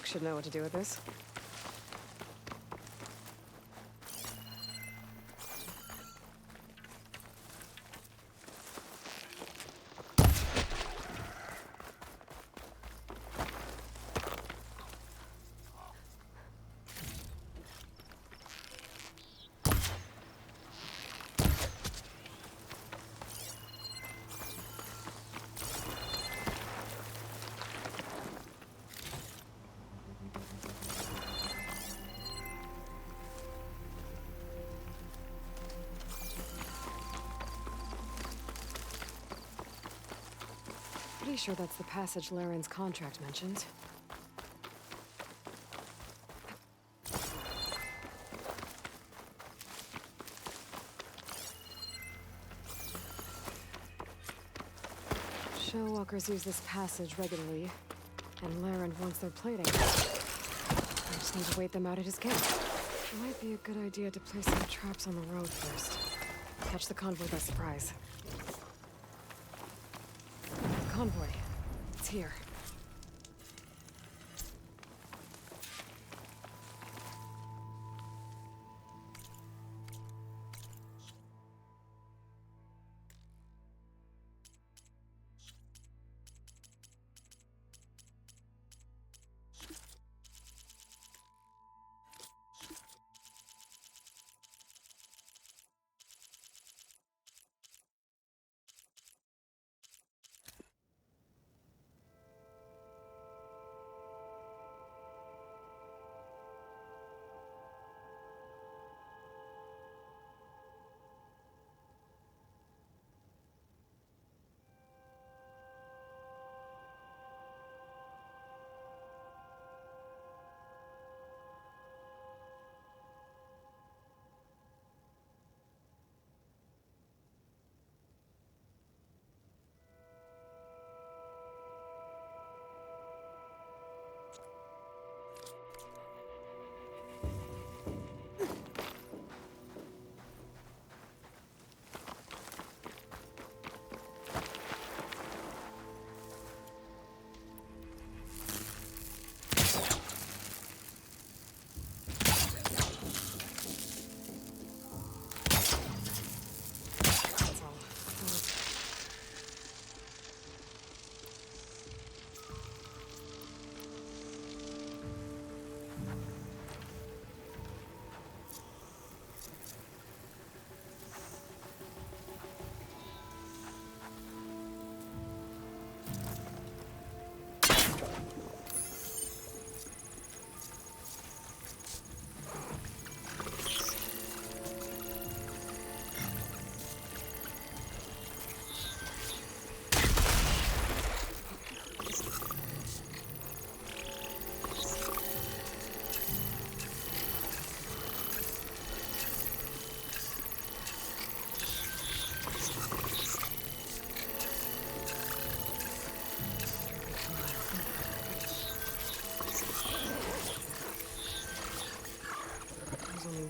Rook should know what to do with this. Pretty sure that's the passage Laren's contract mentioned. Showwalkers use this passage regularly, and Laren wants their plating. I just need to wait them out at his camp. It might be a good idea to place some traps on the road first. Catch the convoy by surprise. Convoy. It's here.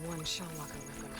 One Shellwalker with them.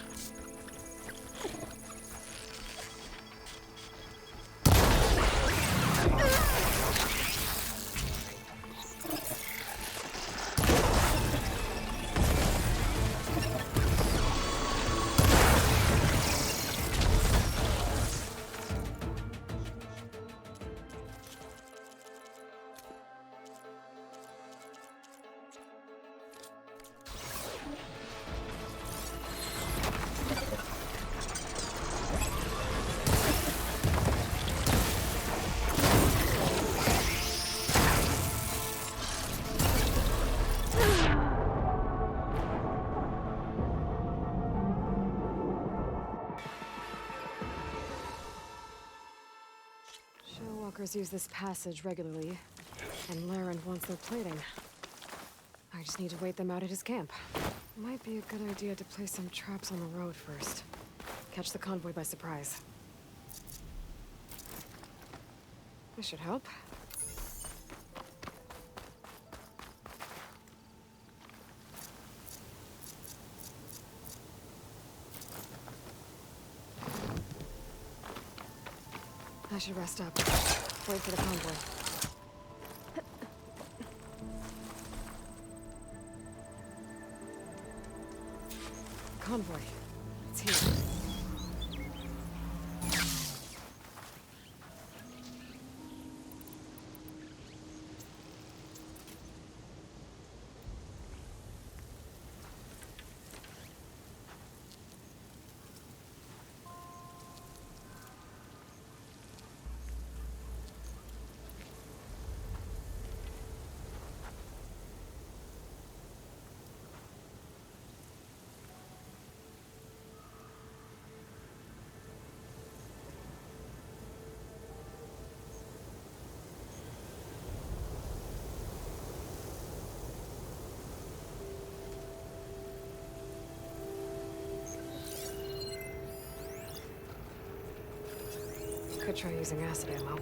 Showwalkers use this passage regularly, and Laren wants their plating. I just need to wait them out at his camp. Might be a good idea to place some traps on the road first. Catch the convoy by surprise. This should help. I should rest up. Wait for the convoy. It's here. Could try using acid ammo.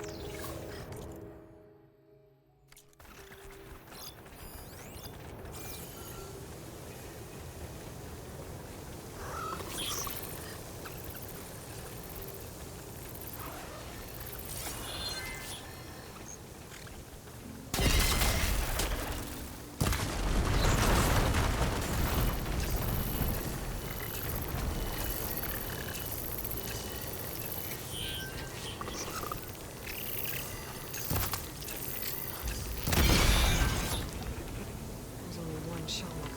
There's only one shell walker.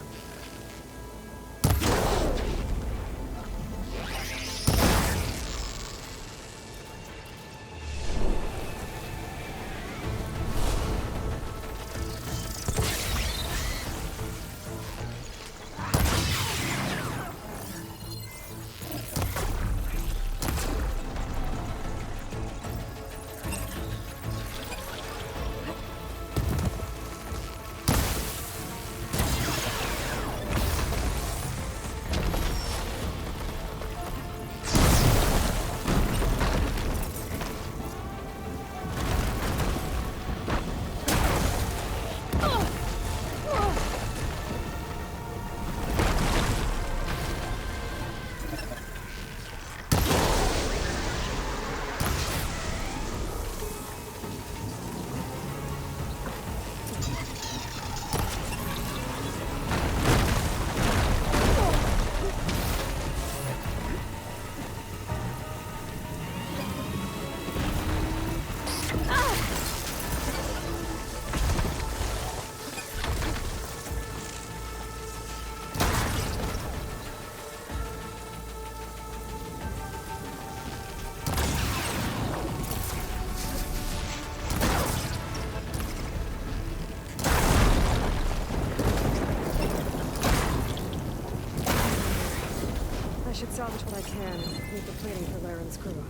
I should salvage what I can and leave the plating for Laren's crew.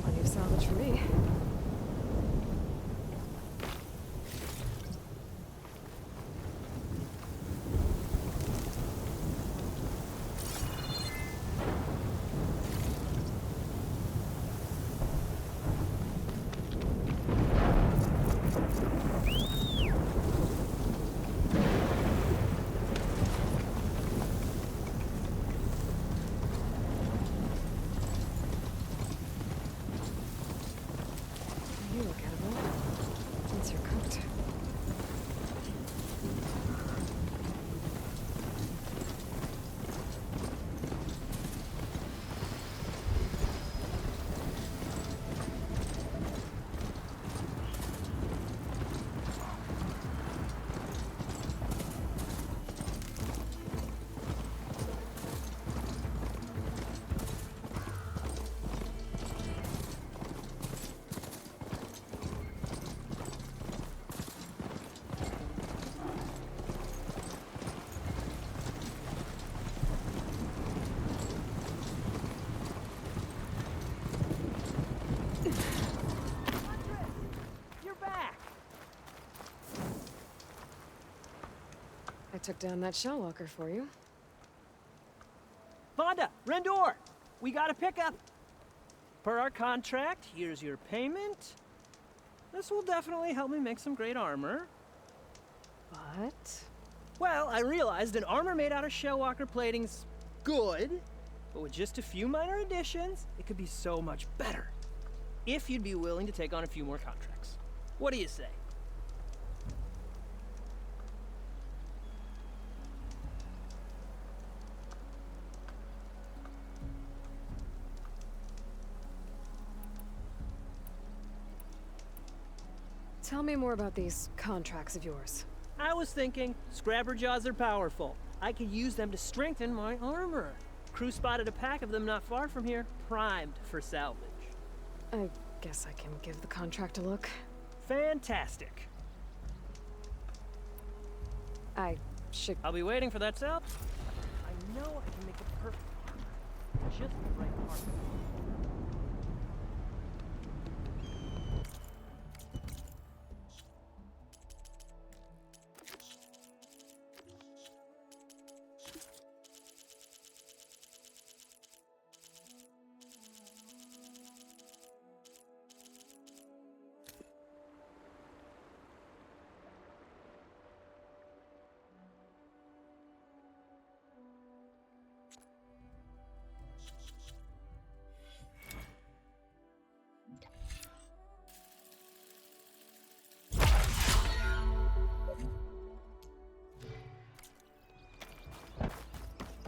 Plenty of salvage for me. You look edible. What's your coat? I took down that shell walker for you. Vonda, Rendor, we got a pickup. Per our contract, here's your payment. This will definitely help me make some great armor. But... Well, I realized an armor made out of Shellwalker plating's good, but with just a few minor additions, it could be so much better. If you'd be willing to take on a few more contracts. What do you say? Tell me more about these contracts of yours. I was thinking, Scrabber Jaws are powerful. I could use them to strengthen my armor. Crew spotted a pack of them not far from here, primed for salvage. I guess I can give the contract a look. Fantastic. I should... I'll be waiting for that sale. I know I can make a perfect armor. Just the right part.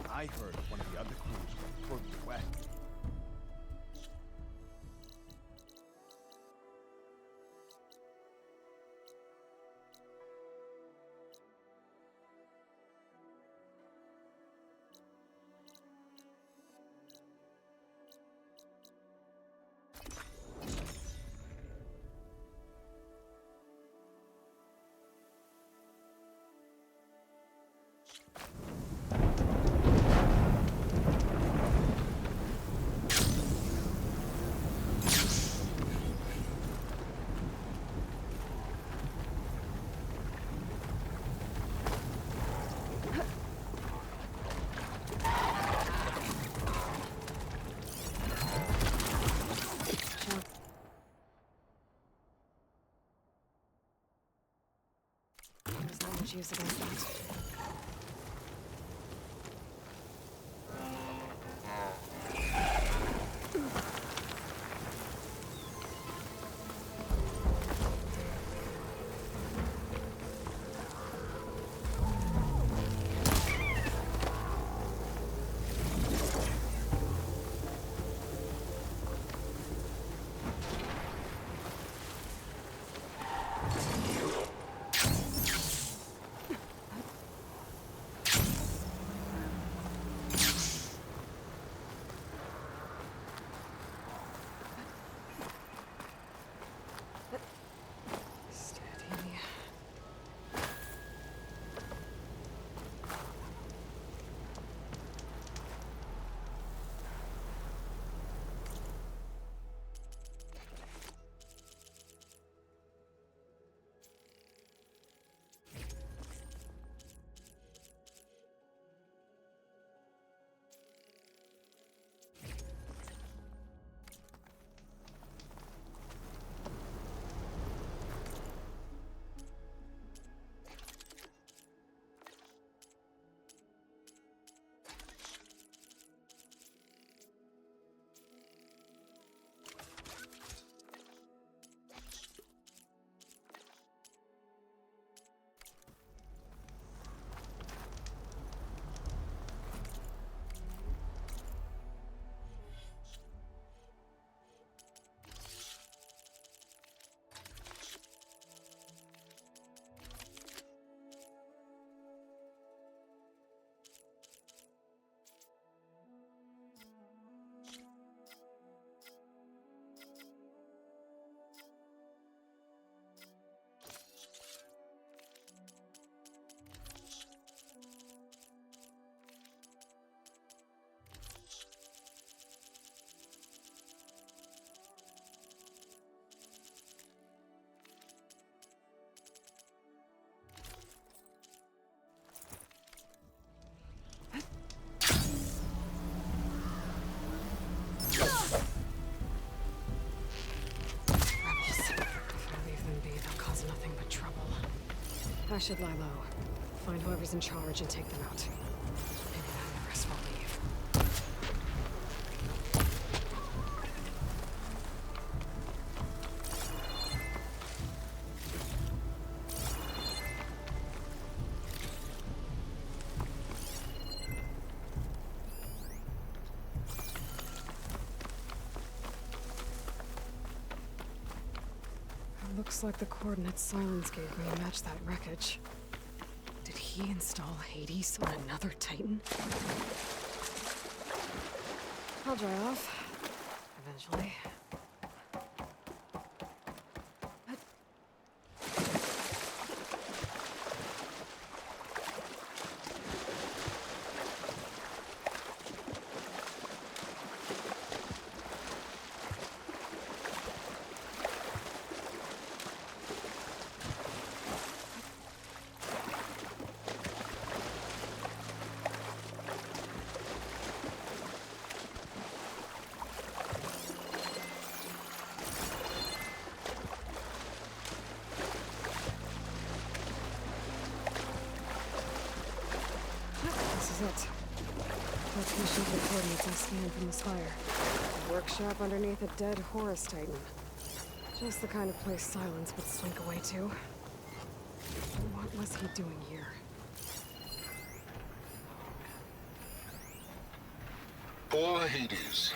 I heard one of the other crews went further west. There's not much use against that. Steady. I should lie low. Find whoever's in charge and take them out. Maybe then the rest will leave. Looks Looks like the coordinates Silence gave me match that wreckage. Did he install Hades on another Titan? I'll dry off. Eventually. This is it. Location of the coordinates I scanned from the spire. A workshop underneath a dead Horus Titan. Just the kind of place Silence would slink away to. What was he doing here? Poor Hades.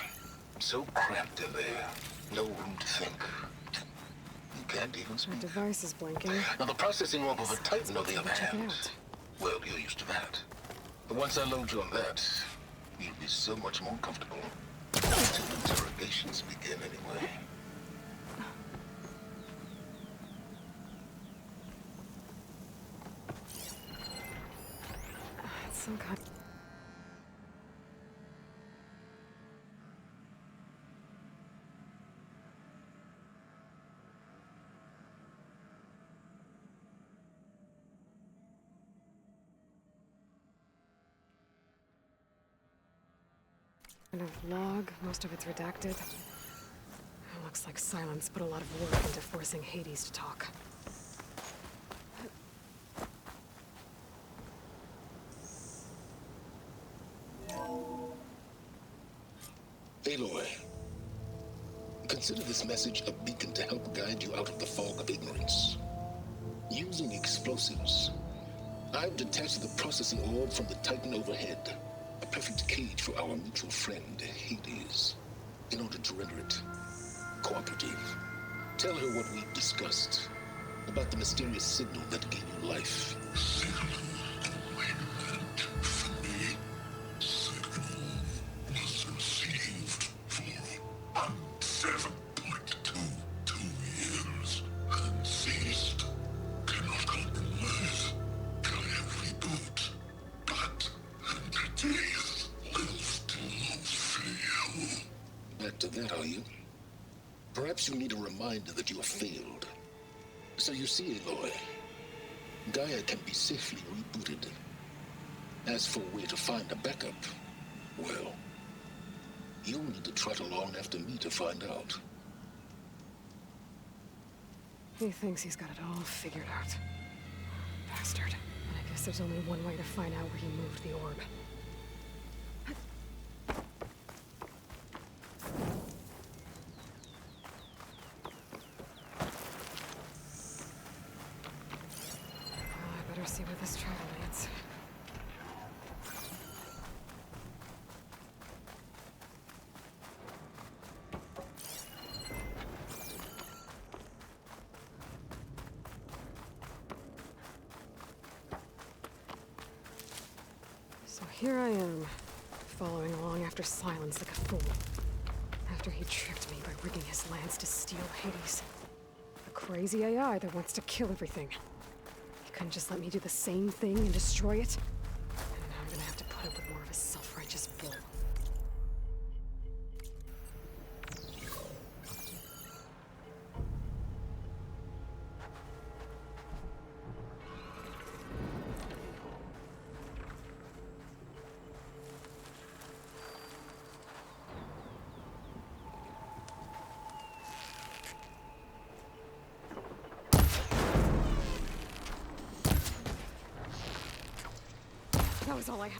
So cramped in there. No room to think. You can't even My speak. device is blinking. Now the processing orb of a Titan, on the other Check it hand. out. Well, you're used to that. But once I load you on that, you'll be so much more comfortable. Until interrogations begin anyway. It's some kind. Kind of log, most of it's redacted. It looks like Silence put a lot of work into forcing Hades to talk. Aloy, consider this message a beacon to help guide you out of the fog of ignorance. Using explosives, I've detached the processing orb from the Titan overhead. A perfect cage for our mutual friend, Hades. In order to render it cooperative, tell her what we've discussed about the mysterious signal that gave you life. Back to that, are you? Perhaps you need a reminder that you have failed. So you see, Aloy, Gaia can be safely rebooted. As for where to find a backup, well, you'll need to trot along after me to find out. He thinks he's got it all figured out. Bastard. And I guess there's only one way to find out where he moved the orb. Well, I better see where this travel leads. So here I am, following along after Silence like a fool. After he tricked me by rigging his lance to steal Hades. A crazy AI that wants to kill everything. He couldn't just let me do the same thing and destroy it. And now I'm gonna have to put up with more of his self-righteous bull. That was all I had.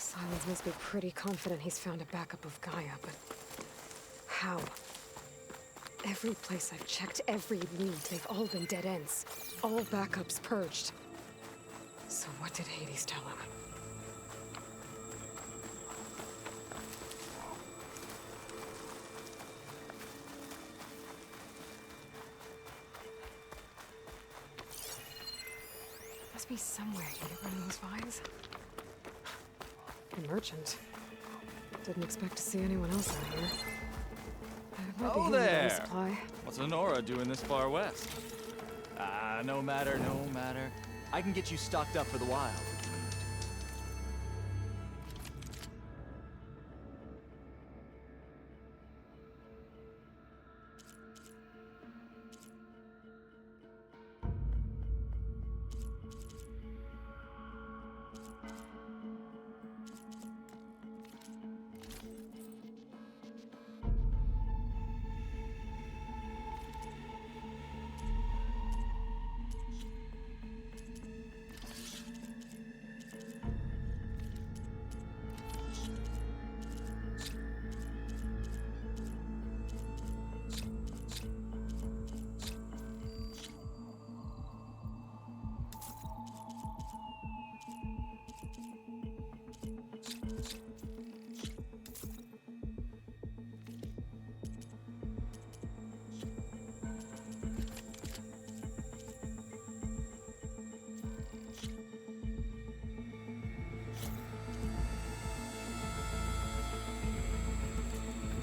Silence must be pretty confident he's found a backup of Gaia, but how? Every place I've checked, every lead, they've all been dead ends. All backups purged. So what did Hades tell him? Must be somewhere you can run those vines. A merchant. Didn't expect to see anyone else out here. Oh there! What's Honora doing this far west? No matter, no matter. I can get you stocked up for the wild.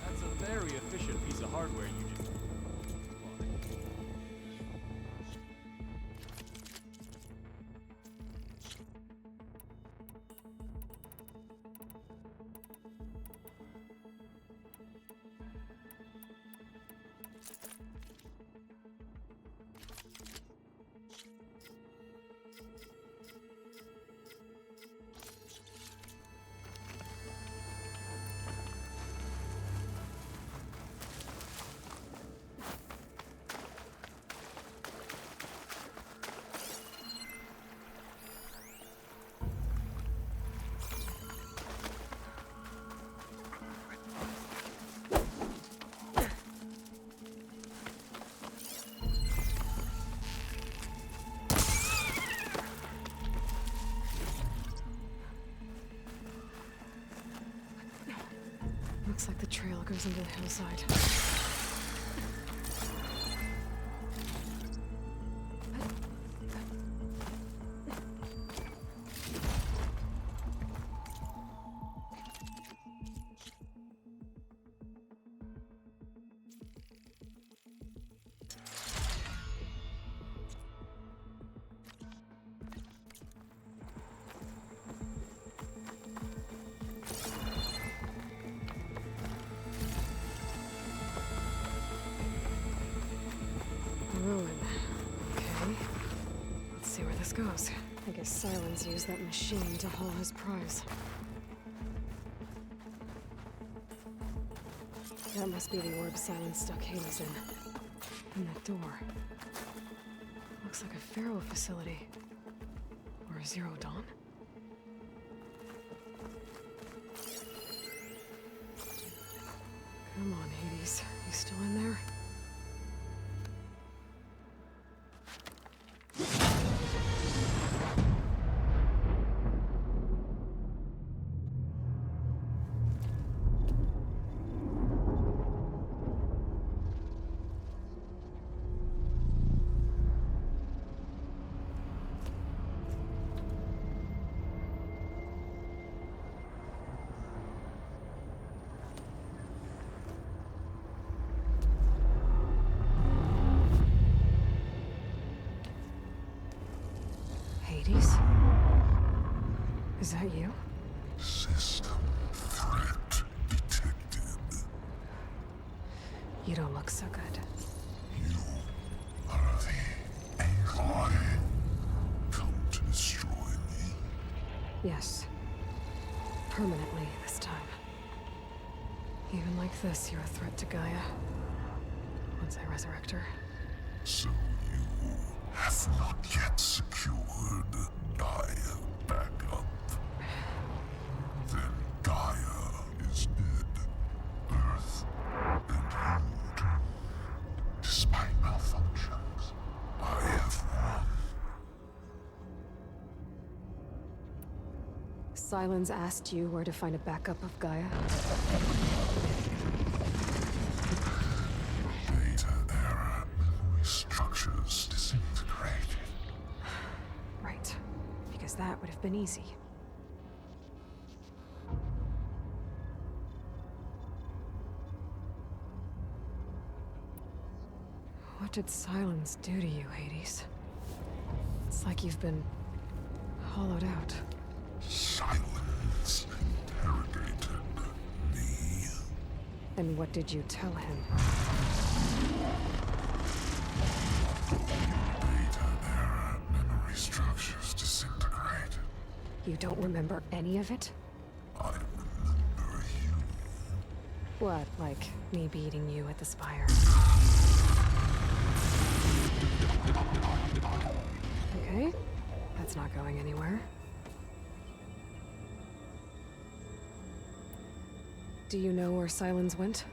That's a very efficient piece of hardware you just... Looks like the trail goes into the hillside. Ruin. Okay. Let's see where this goes. I guess Silence used that machine to haul his prize. That must be the orb Silence stuck Hades in. And that door. Looks like a Pharaoh facility. Or a Zero Dawn? Come on, Hades. You still in there? Hades? Is that you? System threat detected. You don't look so good. You are the Aloy. Come to destroy me. Yes. Permanently this time. Even like this, you're a threat to Gaia. Once I resurrect her. So you have not yet secured Gaia backup. Then Sylens asked you where to find a backup of Gaia? Beta era memory structures disintegrated. Right. Because that would have been easy. What did Sylens do to you, Hades? It's like you've been hollowed out. Silence interrogated me. And what did you tell him? Beta era memory structures disintegrated. You don't remember any of it? I remember you. What, like me beating you at the Spire? Okay, that's not going anywhere. Do you know where Sylens went?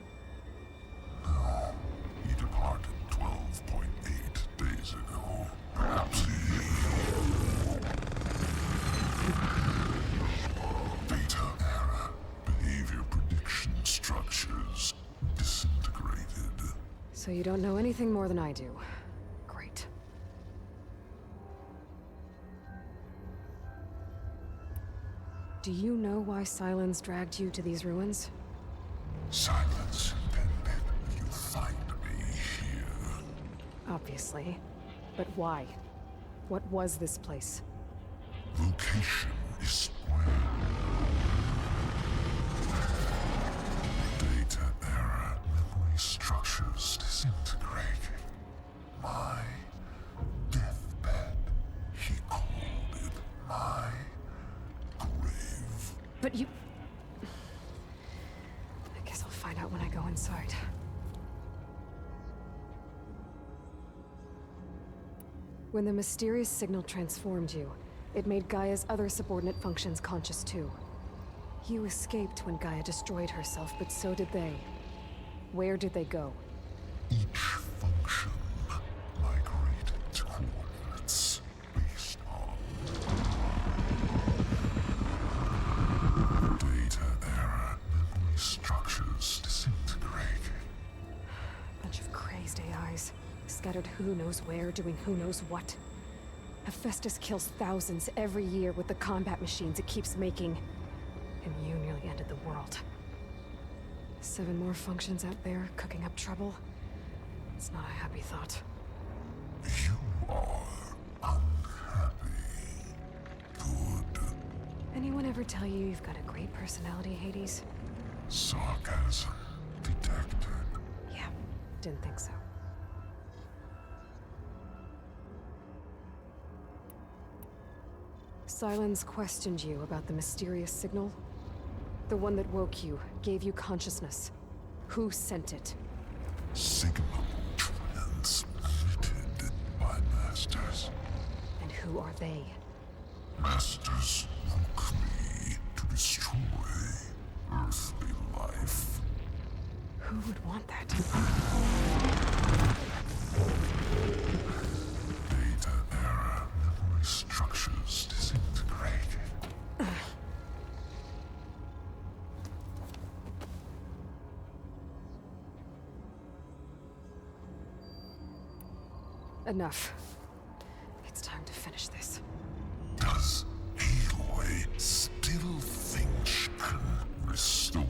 No, he departed 12.8 days ago. Perhaps he... Beta era behavior prediction structures disintegrated. So you don't know anything more than I do. Great. Do you know why Sylens dragged you to these ruins? Silence intended you find me here. Obviously. But why? What was this place? Location is square. Data era memory structures disintegrated. My deathbed. He called it my grave. But you... I guess I'll find out when I go inside. When the mysterious signal transformed you, it made Gaia's other subordinate functions conscious too. You escaped when Gaia destroyed herself, but so did they. Where did they go? Each function migrated to coordinates based on data era memory structures disintegrated. Bunch of crazed AIs, scattered who knows where, doing who knows what. Hephaestus kills thousands every year with the combat machines it keeps making. And you nearly ended the world. 7 more functions out there, cooking up trouble. It's not a happy thought. You are unhappy. Good. Anyone ever tell you you've got a great personality, Hades? Sarcasm detected. Yeah, didn't think so. Sylens questioned you about the mysterious signal? The one that woke you, gave you consciousness. Who sent it? Signal transmitted by masters. And who are they? Masters woke me to destroy earthly life. Who would want that? Data era memory structures disintegrated. Enough. It's time to finish this. Does Aloy still think she can restore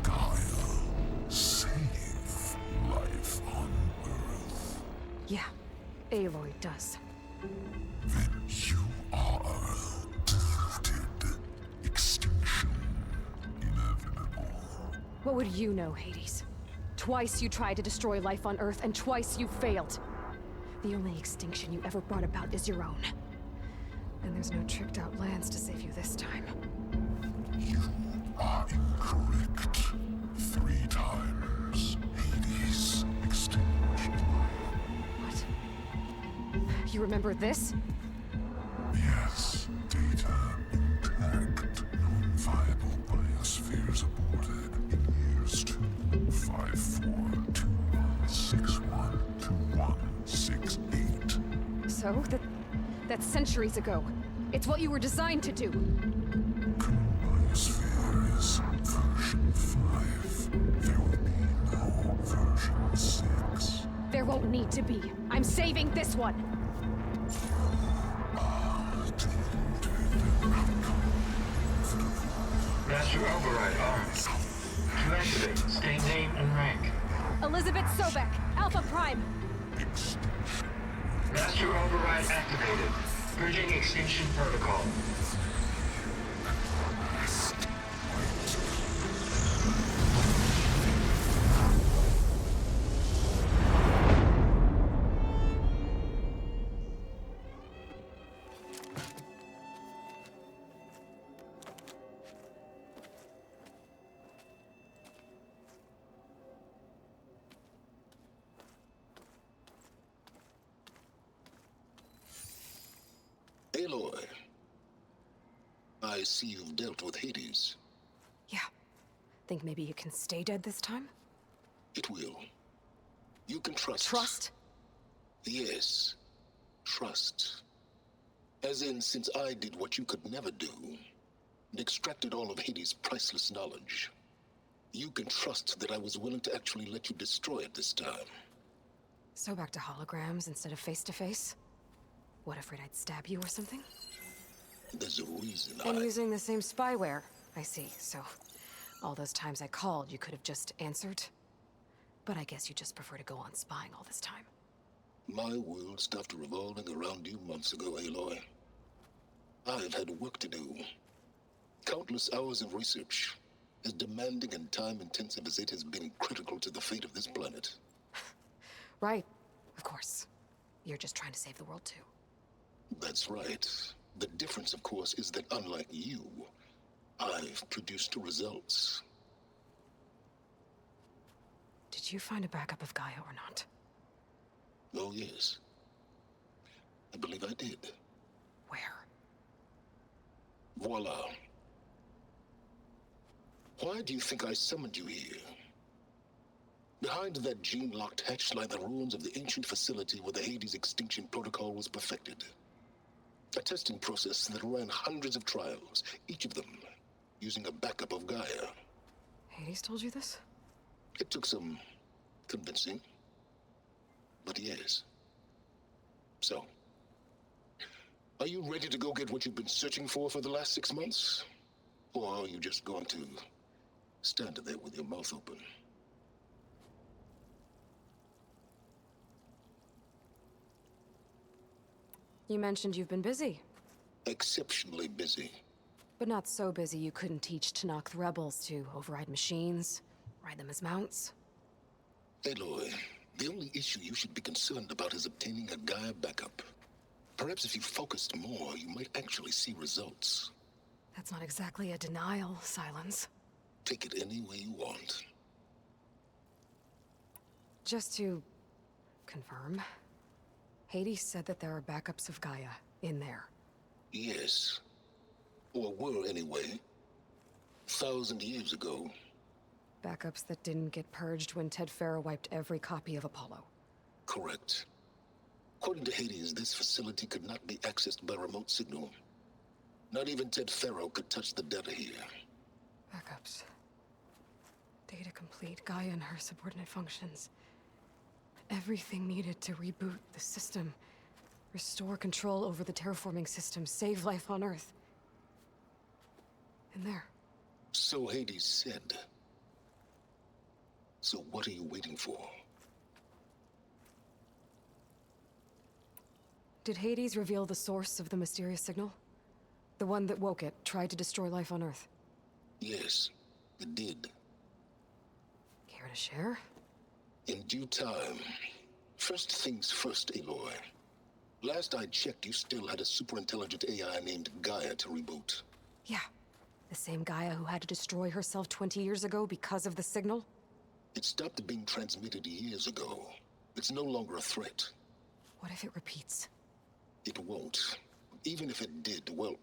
Gaia? Save life on Earth? Yeah, Aloy does. Then you are deluded. Extinction inevitable. What would you know, Hades? Twice you tried to destroy life on Earth, and twice you failed. The only extinction you ever brought about is your own. And there's no tricked-out lands to save you this time. You are incorrect. 3 times Hades extinguished life. What? You remember this? Yes, data intact. Non-viable biospheres aborted in years 254, 2161, 2168. So, that's centuries ago. It's what you were designed to do. There won't need to be. I'm saving this one! Master override armed. To activate, state name and rank. Elizabeth Sobek, Alpha Prime! Master override activated. Bridging extinction protocol. Aloy, I see you've dealt with Hades. Yeah. Think maybe you can stay dead this time? It will. You can trust. Trust? Yes. Trust. As in, since I did what you could never do, and extracted all of Hades' priceless knowledge, you can trust that I was willing to actually let you destroy it this time. So back to holograms instead of face-to-face? What, afraid I'd stab you or something? There's a reason And using the same spyware. I see, so all those times I called, you could have just answered? But I guess you just prefer to go on spying all this time. My world stopped revolving around you months ago, Aloy. I've had work to do. Countless hours of research, as demanding and time-intensive as it has been critical to the fate of this planet. Right, of course. You're just trying to save the world too. That's right. The difference, of course, is that unlike you, I've produced results. Did you find a backup of Gaia or not? Oh, yes. I believe I did. Where? Voila. Why do you think I summoned you here? Behind that gene-locked hatch lie the ruins of the ancient facility where the Hades extinction protocol was perfected. A testing process that ran hundreds of trials, each of them using a backup of Gaia. Hades told you this? It took some convincing, but yes. So, are you ready to go get what you've been searching for the last 6 months? Or are you just going to stand there with your mouth open? You mentioned you've been busy. Exceptionally busy. But not so busy you couldn't teach Tenakth rebels to override machines, ride them as mounts. Aloy, the only issue you should be concerned about is obtaining a Gaia backup. Perhaps if you focused more, you might actually see results. That's not exactly a denial, Silence. Take it any way you want. Just to confirm, Hades said that there are backups of Gaia in there. Yes. Or were, anyway. 1,000 years ago. Backups that didn't get purged when Ted Faro wiped every copy of Apollo. Correct. According to Hades, this facility could not be accessed by remote signal. Not even Ted Faro could touch the data here. Backups. Data complete, Gaia and her subordinate functions. Everything needed to reboot the system. Restore control over the terraforming system, save life on Earth. In there. So Hades said. So what are you waiting for? Did Hades reveal the source of the mysterious signal? The one that woke it, tried to destroy life on Earth? Yes, it did. Care to share? In due time. First things first, Aloy. Last I checked, you still had a superintelligent AI named Gaia to reboot. Yeah. The same Gaia who had to destroy herself 20 years ago because of the signal? It stopped being transmitted years ago. It's no longer a threat. What if it repeats? It won't. Even if it did, well...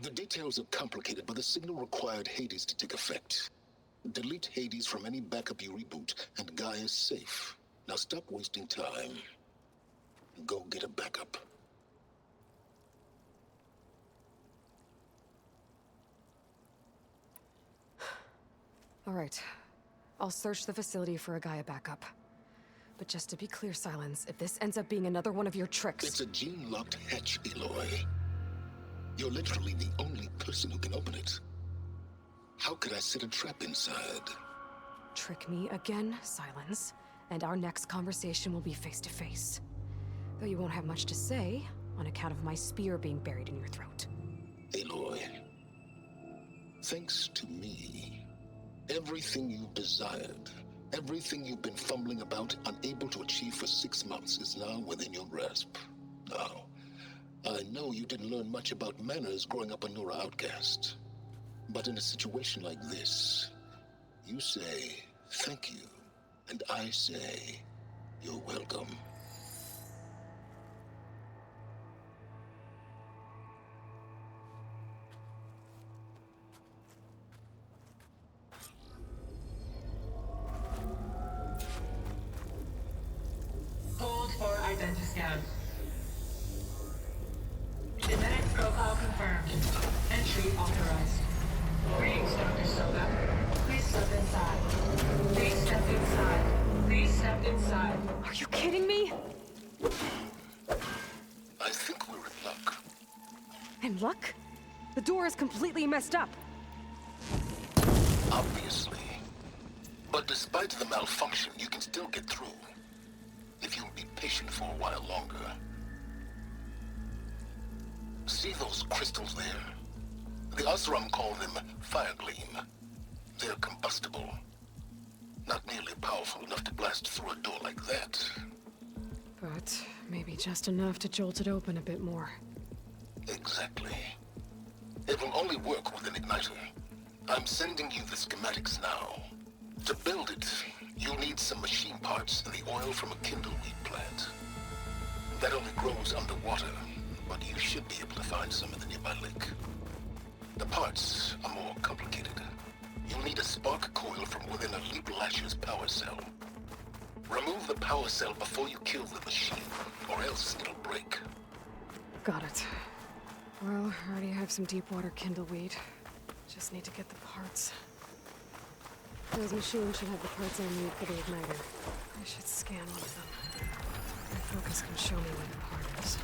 The details are complicated, but the signal required Hades to take effect. Delete Hades from any backup you reboot, and Gaia's safe. Now stop wasting time. Go get a backup. All right. I'll search the facility for a Gaia backup. But just to be clear, Silence, if this ends up being another one of your tricks... It's a gene-locked hatch, Aloy. You're literally the only person who can open it. How could I set a trap inside? Trick me again, Silence, and our next conversation will be face-to-face. Though you won't have much to say, on account of my spear being buried in your throat. Aloy, thanks to me, everything you've desired, everything you've been fumbling about, unable to achieve for 6 months, is now within your grasp. Now, I know you didn't learn much about manners growing up a Nora outcast. But in a situation like this, you say, thank you, and I say, you're welcome. Hold for identiscan. Genetic profile confirmed. Entry authorized. Greetings, Dr. Soga. Please step inside. Please step inside. Please step inside. Are you kidding me? I think we're in luck. In luck? The door is completely messed up. Obviously. But despite the malfunction, you can still get through. If you'll be patient for a while longer. See those crystals there? The Osram call them fire gleam. They're combustible. Not nearly powerful enough to blast through a door like that. But maybe just enough to jolt it open a bit more. Exactly. It will only work with an igniter. I'm sending you the schematics now. To build it, you'll need some machine parts and the oil from a kindleweed plant. That only grows underwater, but you should be able to find some in the nearby lake. The parts are more complicated. You'll need a spark coil from within a Leap Lasher's power cell. Remove the power cell before you kill the machine, or else it'll break. Got it. Well, I already have some deep water kindleweed. Just need to get the parts. Those machines should have the parts I need for the igniter. I should scan one of them. My focus can show me where the part is.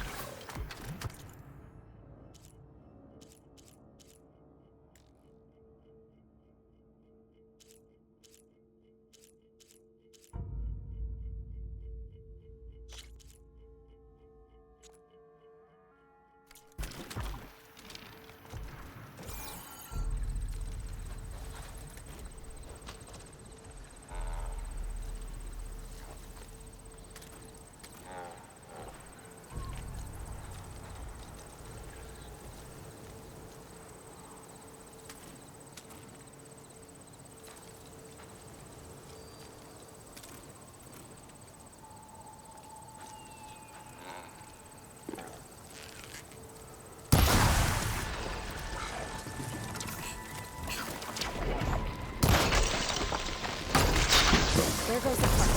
There goes the part.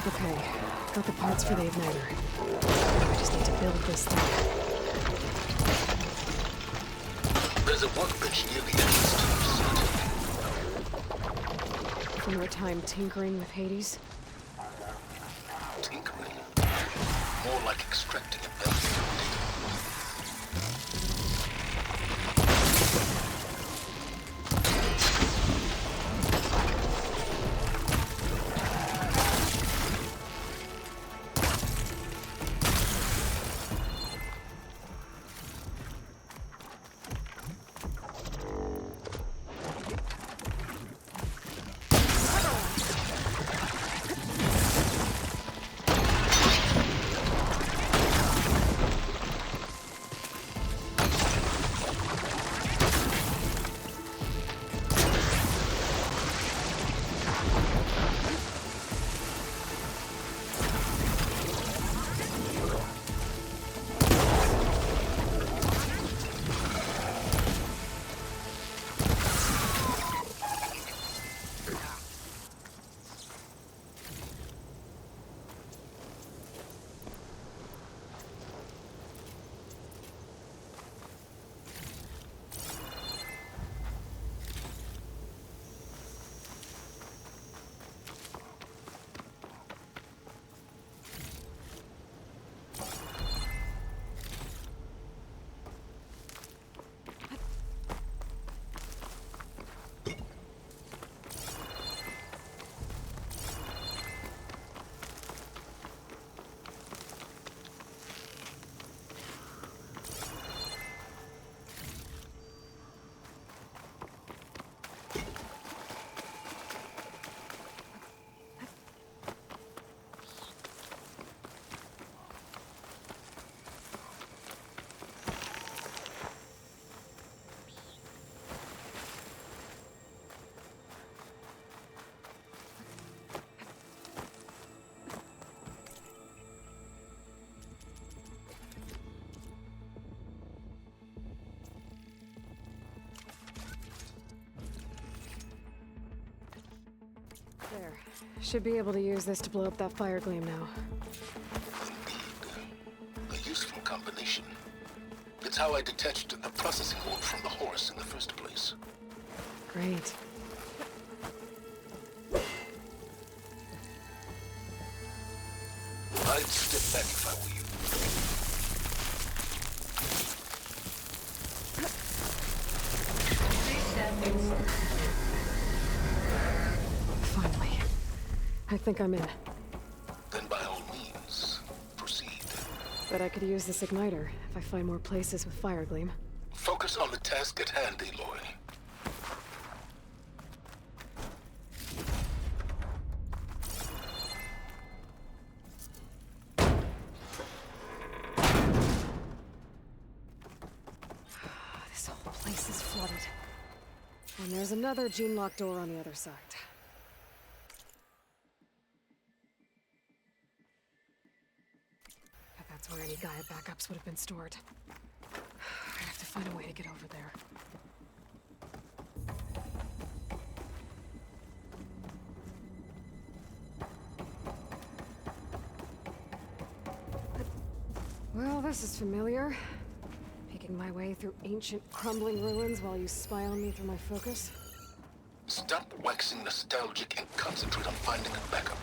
Okay, got the parts for the igniter. I just need to build this thing. There's a workbench near the entrance. From your time tinkering with Hades? Tinkering? More like extracting a value from data. Should be able to use this to blow up that fire gleam now. Indeed. A useful combination. It's how I detached the processing orb from the horse in the first place. Great. I'd step back if I were you. Please stand inside. Finally. I think I'm in. Then by all means, proceed. But I could use this igniter if I find more places with fire gleam. Focus on the task at hand, Aloy. This whole place is flooded. And there's another gene-locked door on the other side. Bet that's where any Gaia backups would have been stored. I have to find a way to get over there. Well, this is familiar. Making my way through ancient, crumbling ruins while you spy on me through my focus. Stop waxing nostalgic and concentrate on finding a backup.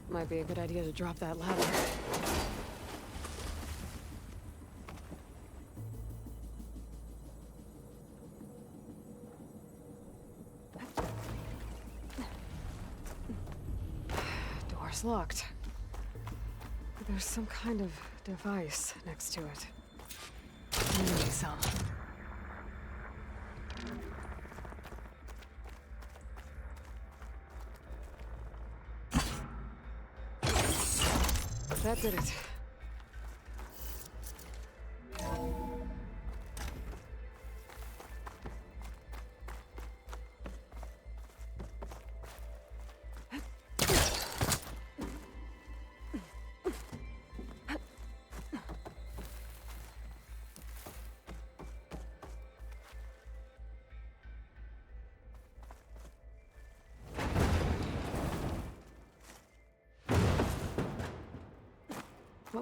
Might be a good idea to drop that ladder. Door's locked. There's some kind of device next to it. Maybe some. That did it.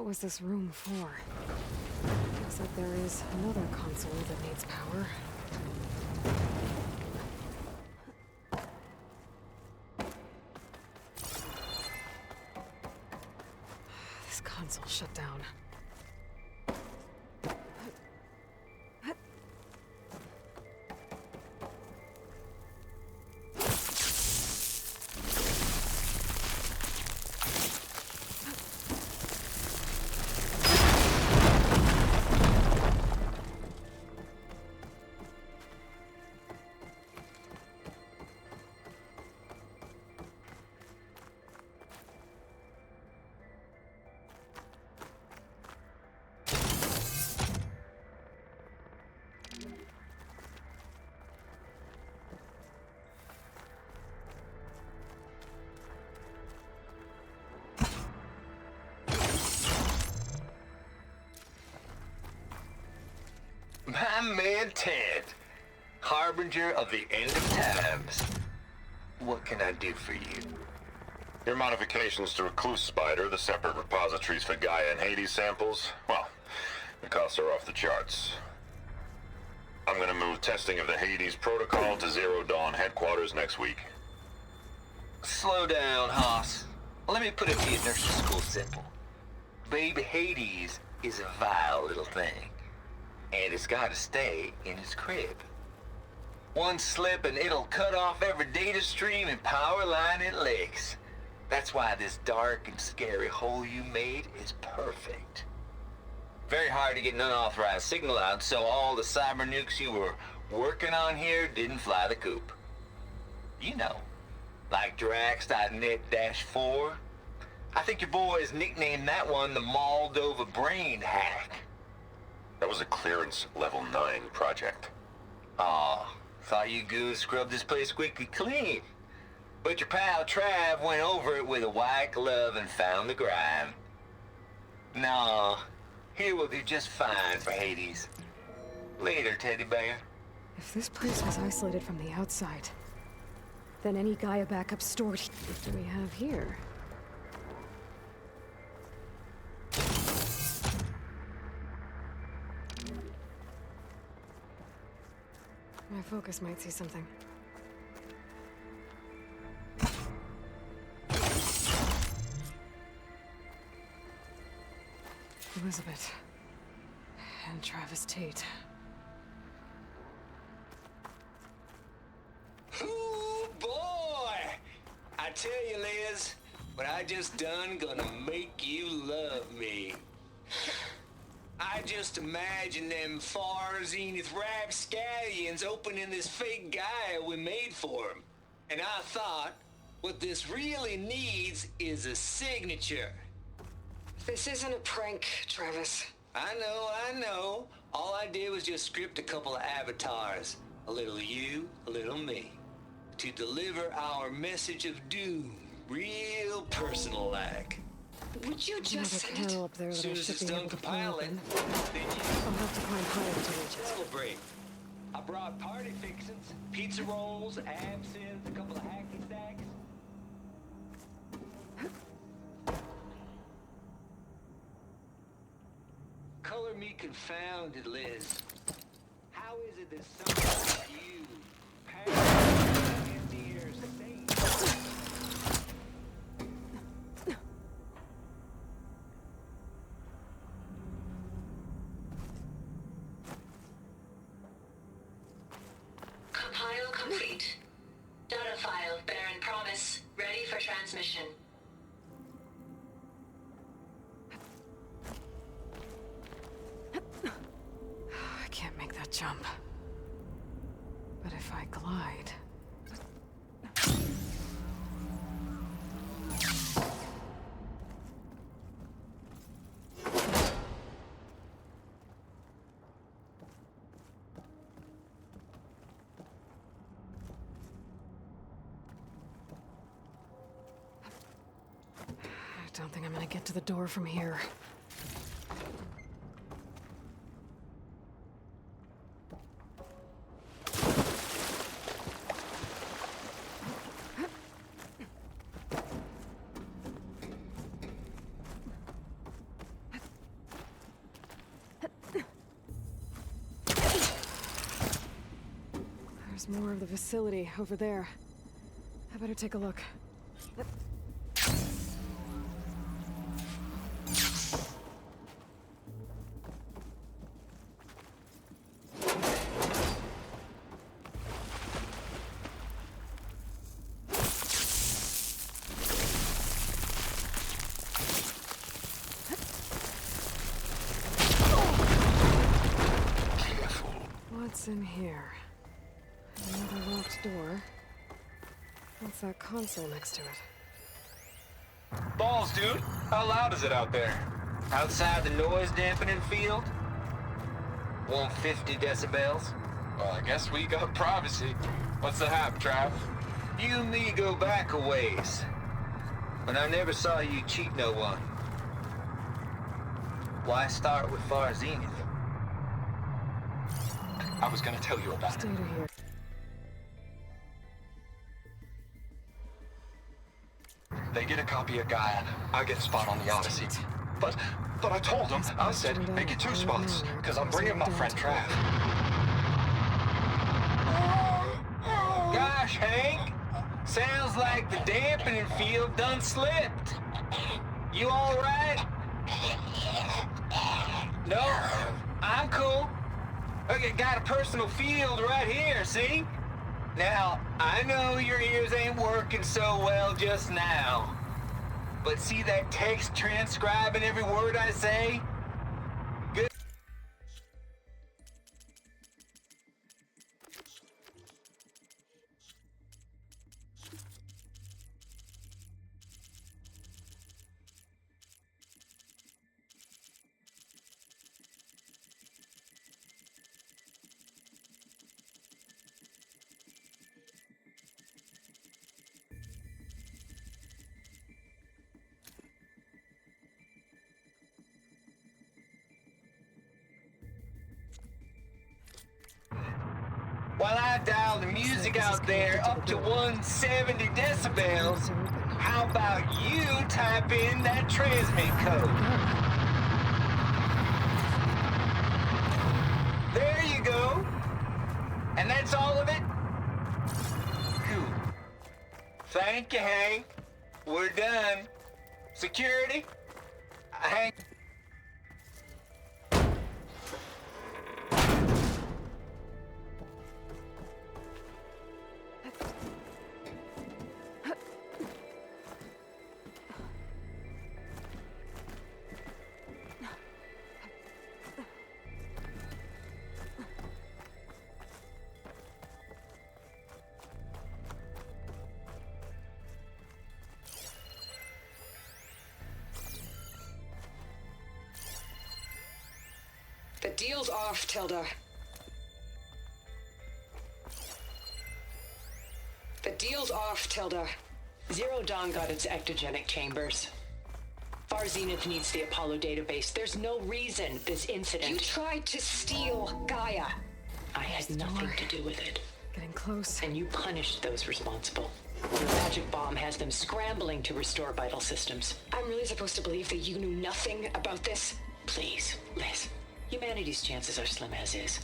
What was this room for? Looks like there is another console that needs power. This console shut down. My man Ted, harbinger of the end of times. What can I do for you? Your modifications to Recluse Spider, the separate repositories for Gaia and Hades samples, well, the costs are off the charts. I'm gonna move testing of the Hades protocol to Zero Dawn headquarters next week. Slow down, Hoss. Let me put it to you nursery school simple. Baby Hades is a vile little thing, and it's gotta stay in its crib. One slip and it'll cut off every data stream and power line it licks. That's why this dark and scary hole you made is perfect. Very hard to get an unauthorized signal out, so all the cyber nukes you were working on here didn't fly the coop. You know, like Drax.net-4. I think your boys nicknamed that one the Moldova Brain Hack. That was a clearance level 9 project. Aw, thought you goons scrubbed this place squeaky clean. But your pal Trav went over it with a white glove and found the grime. Nah, here will do just fine for Hades. Later, teddy bear. If this place was isolated from the outside, then any Gaia backup stored. What do we have here? My focus might see something. Elizabeth. And Travis Tate. Ooh, boy! I tell you, Liz, what I just done gonna make you love me. I just imagine them far zenith rapscallions opening this fake Gaia we made for them. And I thought, what this really needs is a signature. This isn't a prank, Travis. I know. All I did was just script a couple of avatars. A little you, a little me. To deliver our message of doom, real personal-like. Would you just send it? Up there that Soon I as should it's be done able to compiling, then you I'll have to climb higher to reach it. celebrate. I brought party fixins, pizza rolls, absinthe, a couple of hacky sacks. Color me confounded, Liz. How is it that someone like you, passionate, empty-air saint, Compile complete. Data file, Baron Promise, ready for transmission. I can't make that jump. But if I glide... I don't think I'm gonna get to the door from here. There's more of the facility over there. I better take a look. What's in here? Another locked door. What's that console next to it? Balls, dude. How loud is it out there? Outside the noise dampening field? 150 decibels? Well, I guess we got privacy. What's the hap, Trav? You and me go back a ways. But I never saw you cheat no one. Why start with Far Zenith? I was gonna tell you about it. Data here. They get a copy of Gaia. I get a spot on the Odyssey. But I told them, I said, make it 2 spots, because I'm bringing my friend Trav. Gosh, Hank. Sounds like the dampening field done slipped. You all right? No, I'm cool. Okay, got a personal field right here, see? Now, I know your ears ain't working so well just now. But see that text transcribing every word I say? Good. While I dial the music out there up to 170 decibels, how about you type in that transmit code? There you go. And that's all of it? Cool. Thank you, Hank. We're done. Security? Hank. The deal's off, Tilda. The deal's off, Tilda. Zero Dawn got its ectogenic chambers. Far Zenith needs the Apollo database. There's no reason this incident... You tried to steal Gaia. I had nothing to do with it. Getting close. And you punished those responsible. Your magic bomb has them scrambling to restore vital systems. I'm really supposed to believe that you knew nothing about this? Please, Liz. Humanity's chances are slim as is.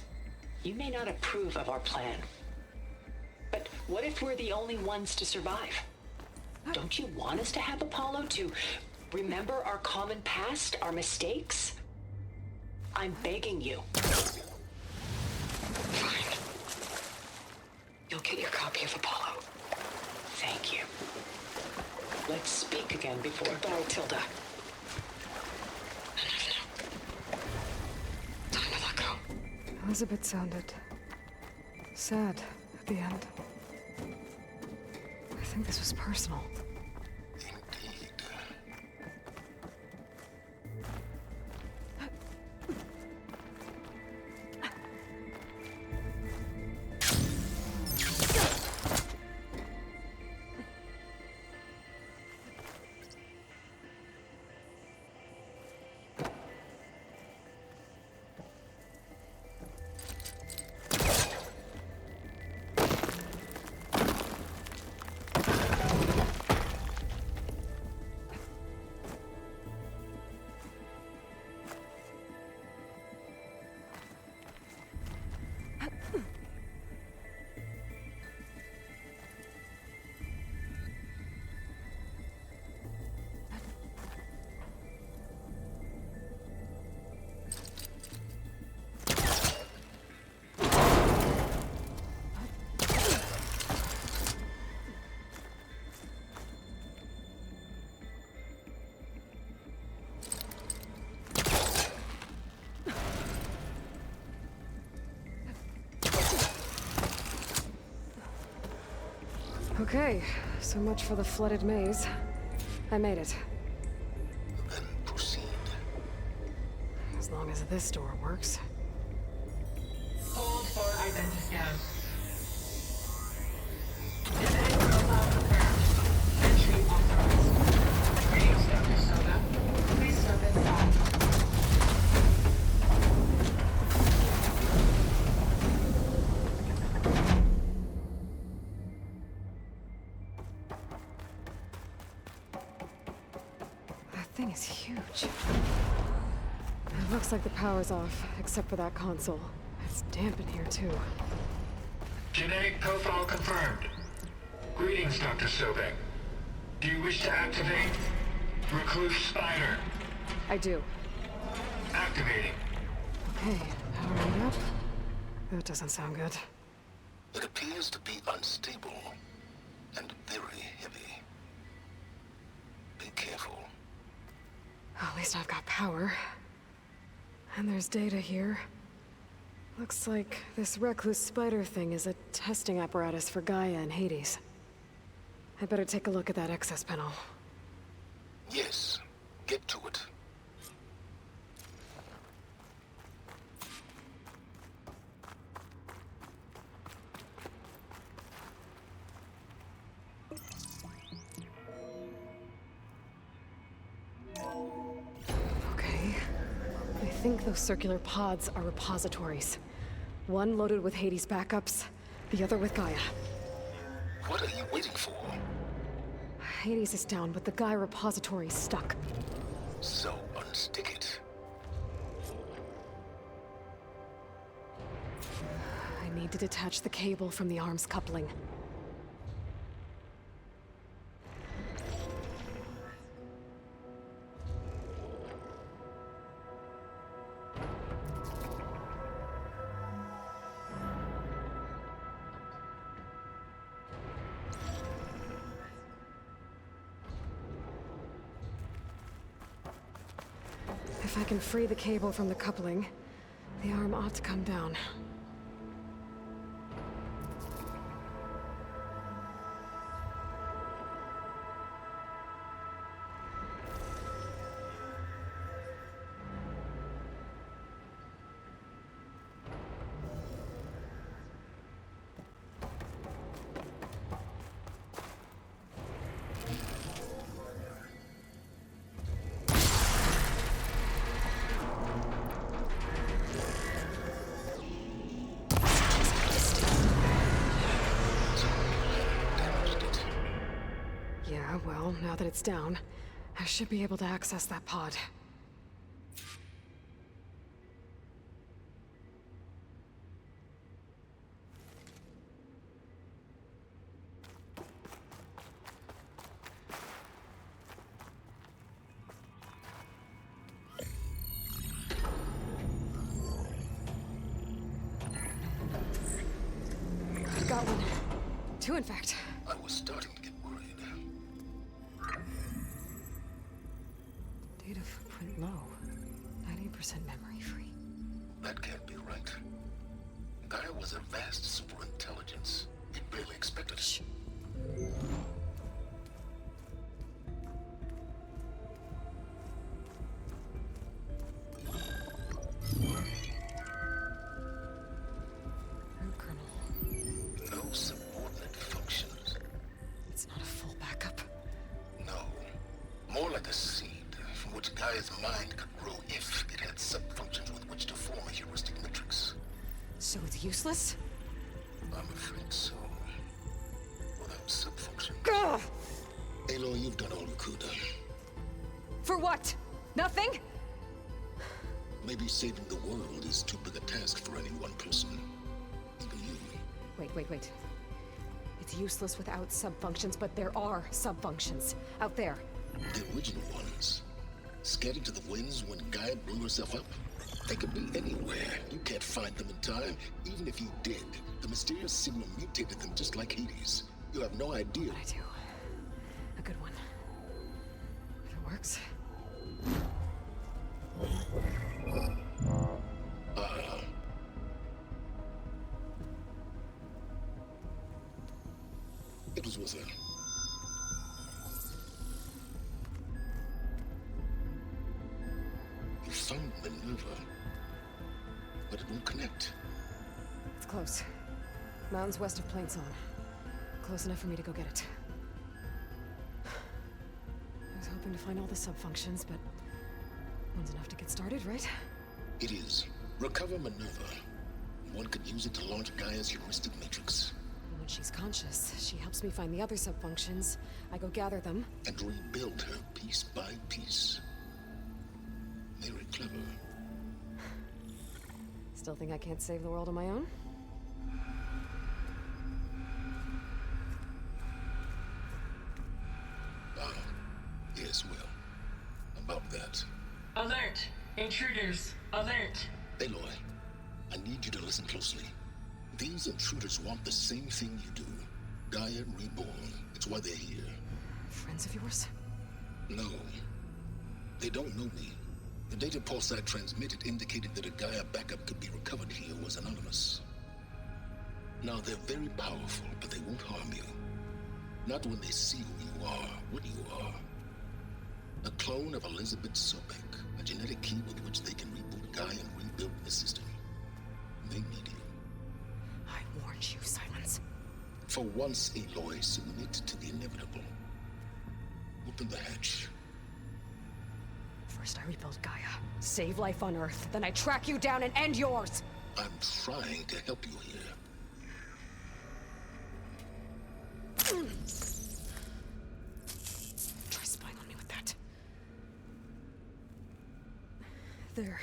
You may not approve of our plan. But what if we're the only ones to survive? Don't you want us to have Apollo to remember our common past, our mistakes? I'm begging you. Fine. You'll get your copy of Apollo. Thank you. Let's speak again before... Goodbye, Tilda. Elizabeth sounded sad at the end. I think this was personal. Okay, so much for the flooded maze. I made it. Then proceed. As long as this door works. Hold for identification. Event profile confirmed. Entry authorized. Greetings, Dr. Soda. Please step inside. That thing is huge. It looks like the power's off, except for that console. It's damp in here, too. Genetic profile confirmed. Greetings, Dr. Sobek. Do you wish to activate Recluse Spider? I do. Activating. Okay, powering up. That doesn't sound good. It appears to be unstable and very heavy. Be careful. At least I've got power. And there's data here. Looks like this Recluse Spider thing is a testing apparatus for Gaia and Hades. I better take a look at that access panel. Yes, get to it. Okay. I think those circular pods are repositories. One loaded with Hades backups, the other with Gaia. What are you waiting for? Hades is down, but the Gaia repository is stuck. So unstick it. I need to detach the cable from the arms coupling. If I can free the cable from the coupling, the arm ought to come down. Yeah, well, now that it's down, I should be able to access that pod. Got one. Two, in fact. I was starting to get worried. Data footprint low. 90% memory free. That can't be right. Gaia was a vast superintelligence. You barely expected it. Root kernel. No subordinate functions. It's not a full backup. No. More like a seed from which Gaia's mind could grow if it had sub-functions with which to form a heuristic matrix. So it's useless? I'm afraid so. Without sub-function. Gah! Aloy, you've done all you could. For what? Nothing? Maybe saving the world is too big a task for any one person. Even you. Wait. It's useless without sub-functions, but there are sub-functions out there. The original ones. Scattered to the winds when Gaia blew herself up. They could be anywhere. You can't find them in time. Even if you did, the mysterious signal mutated them just like Hades. You have no idea. I do. A good one. If it works. It was with her. You found Minerva, but it won't connect. It's close. Mountains west of Plainsong. Close enough for me to go get it. I was hoping to find all the sub-functions, but one's enough to get started, right? It is. Recover Minerva. One could use it to launch Gaia's heuristic matrix. When she's conscious, she helps me find the other sub-functions. I go gather them. And rebuild her piece by piece. Very clever. Still think I can't save the world on my own? Yes, well, about that. Alert! Intruders! Alert! Aloy, I need you to listen closely. These intruders want the same thing you do. Gaia reborn. It's why they're here. Friends of yours? No. They don't know me. The data pulse I transmitted indicated that a Gaia backup could be recovered here was anonymous. Now, they're very powerful, but they won't harm you. Not when they see who you are, what you are. A clone of Elizabeth Sobek, a genetic key with which they can reboot Gaia and rebuild the system. They need you. I warned you, Silence. For once, Aloy, submit to the inevitable. Open the hatch. First I rebuild Gaia, save life on Earth, then I track you down and end yours! I'm trying to help you here. Try spying on me with that. There.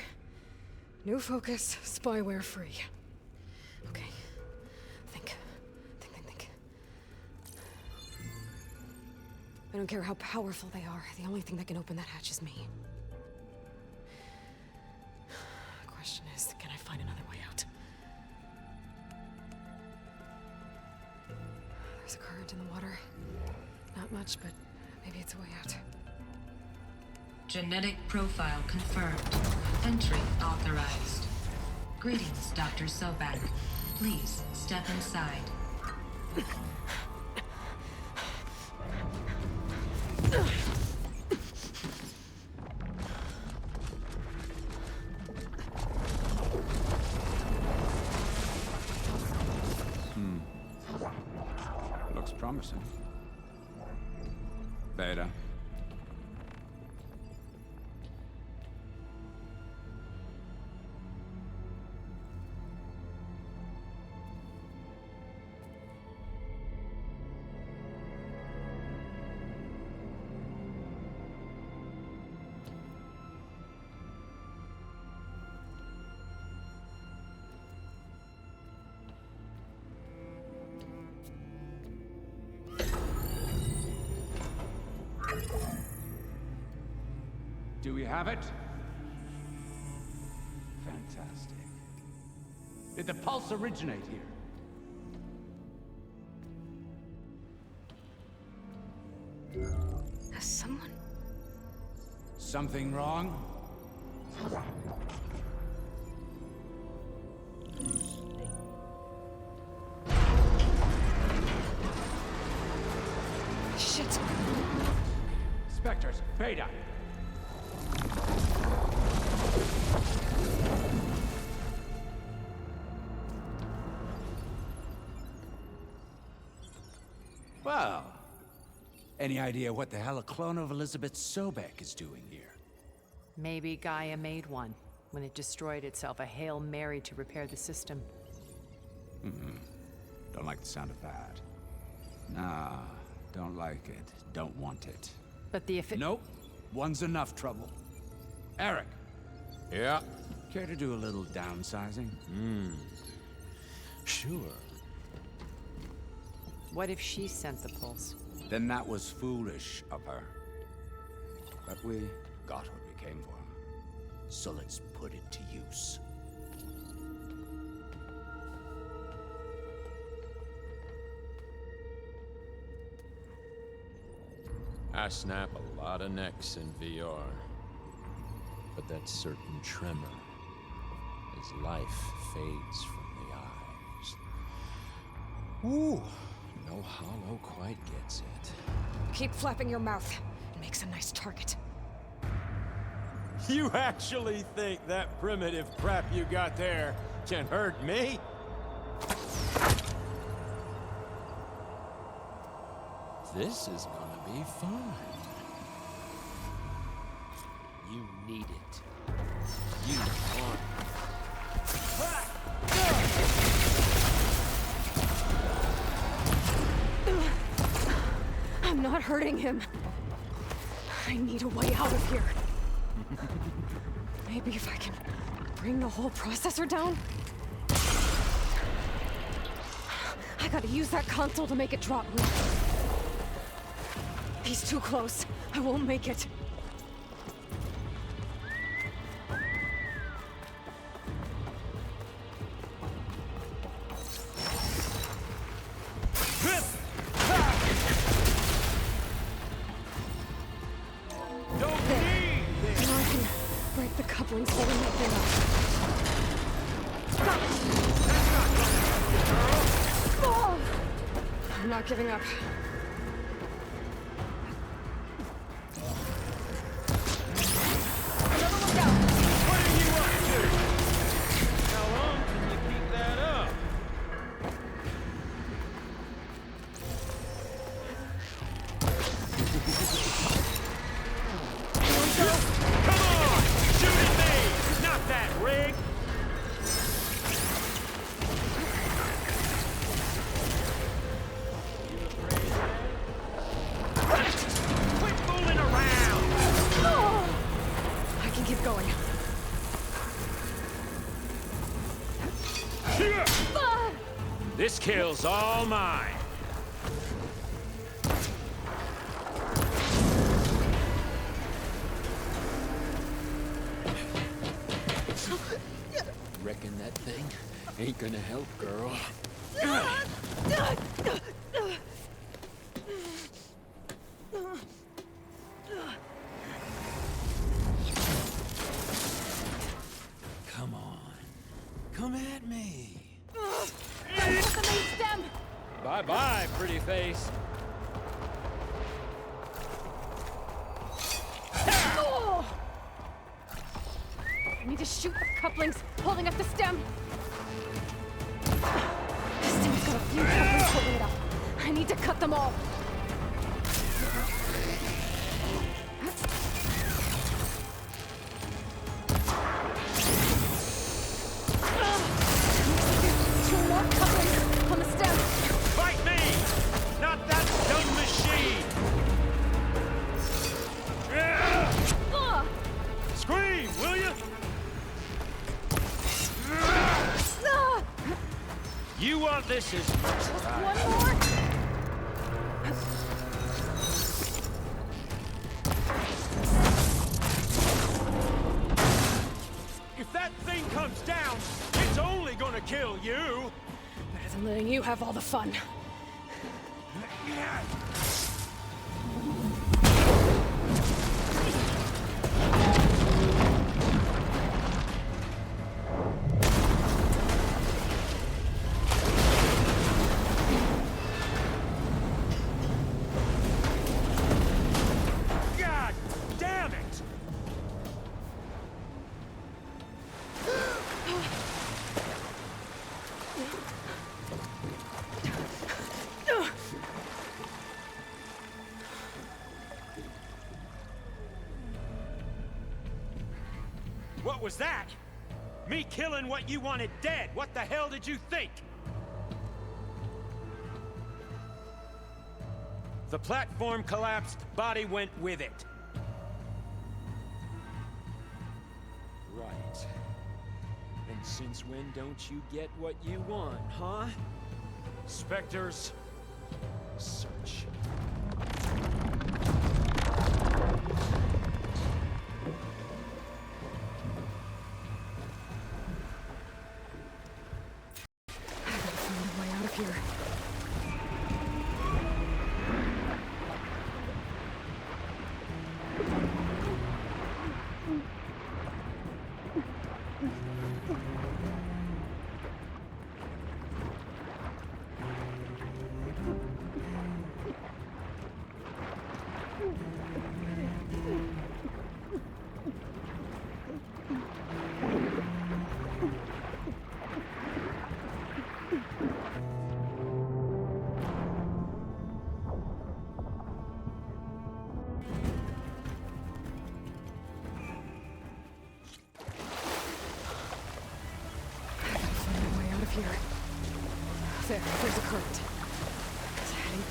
New focus, spyware free. Okay. Think. I don't care how powerful they are. The only thing that can open that hatch is me. The question is, can I find another way out? There's a current in the water. Not much, but maybe it's a way out. Genetic profile confirmed. Entry authorized. Greetings, Dr. Sobek. Please step inside. Looks promising. Beta. Do we have it? Fantastic. Did the pulse originate here? Has someone... Something wrong? Shit! Spectres, Beta! Well, any idea what the hell a clone of Elizabeth Sobek is doing here? Maybe Gaia made one when it destroyed itself, a Hail Mary to repair the system. Don't like the sound of that. Nah, don't like it. Don't want it. But Nope. One's enough trouble. Eric. Yeah? Care to do a little downsizing? Sure. What if she sent the pulse? Then that was foolish of her. But we got what we came for. So let's put it to use. I snap a lot of necks in VR. But that certain tremor as life fades from the eyes. Ooh, No hollow quite gets it. Keep flapping your mouth. It makes a nice target. You actually think that primitive crap you got there can hurt me? This is gonna be fun. You need it. You want I'm not hurting him. I need a way out of here. Maybe if I can bring the whole processor down? I gotta use that console to make it drop me. He's too close. I won't make it. Couplings holding that thing up. Oh! I'm not giving up. Another one down. What are you up to? How long can you keep that up? Come on! Shoot at me! Not that rig! Quit fooling around! Oh! I can keep going. This kill's all mine. Reckon that thing ain't gonna help, girl. Come on. Come at me. That's the main stem! Bye-bye, pretty face. Oh! I need to shoot the couplings holding up the stem. This stem's got a few couplings holding it up. I need to cut them all. Two more couplings on the stem. Fight me! Not that dumb machine! Scream, will you? You want this as much as I One more. If that thing comes down, it's only gonna kill you! Better than letting you have all the fun. God damn it! What was that? Me killing what you wanted dead. What the hell did you think? The platform collapsed, body went with it. Right. And since when don't you get what you want, huh? Spectres, search. Here. here. There's a current. It's heading.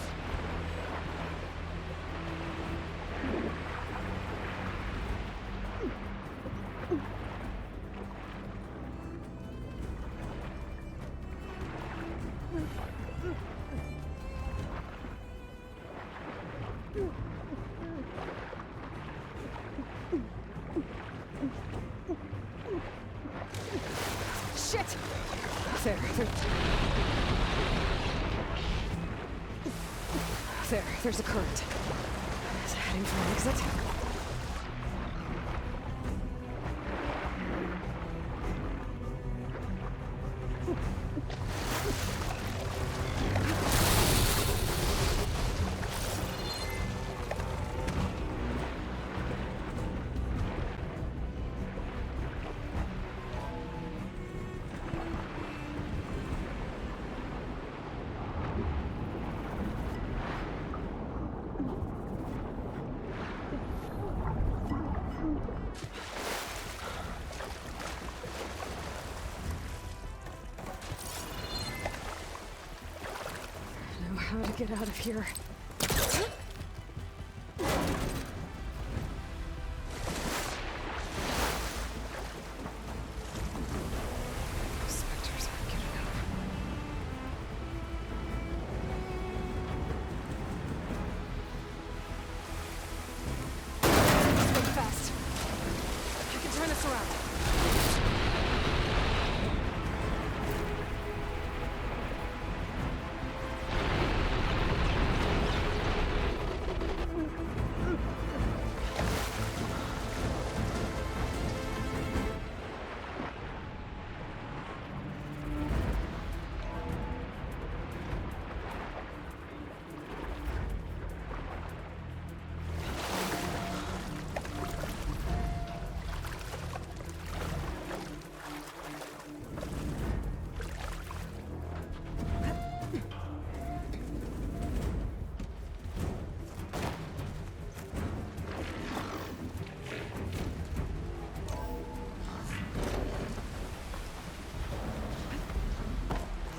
Shit! There's a current. It's heading for an exit. How to get out of here. Spectres aren't getting up. Swing fast. I can turn this around.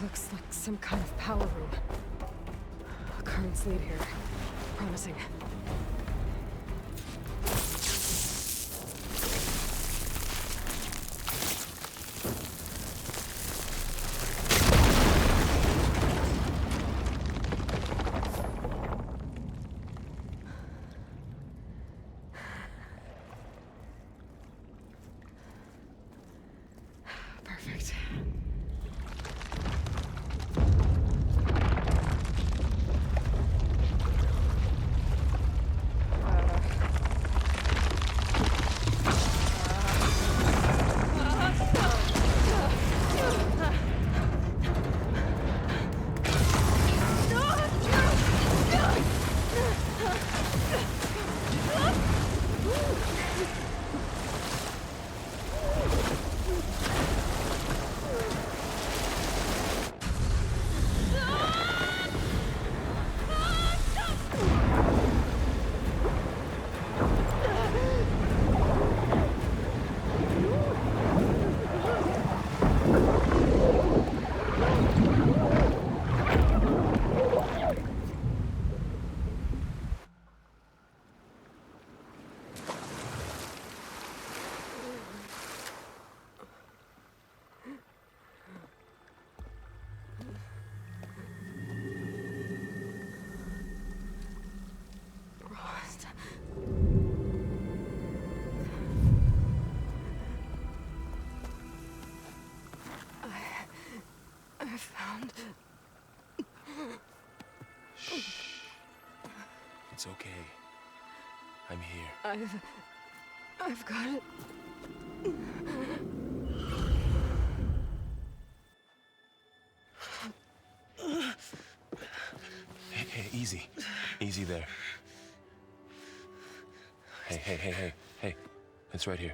Looks like some kind of power room. Currents lead here. Promising. Perfect. I found... Shh. It's okay. I'm here. I've got it. Hey, easy. Easy there. Hey. It's right here.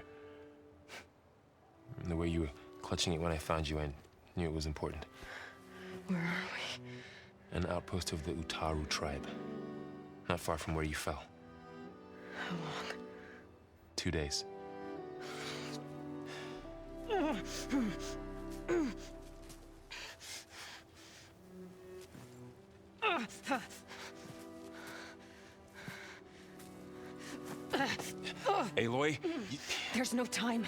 The way you were clutching it when I found you, I knew it was important. Where are we? An outpost of the Utaru tribe. Not far from where you fell. How long? 2 days. Aloy, There's no time.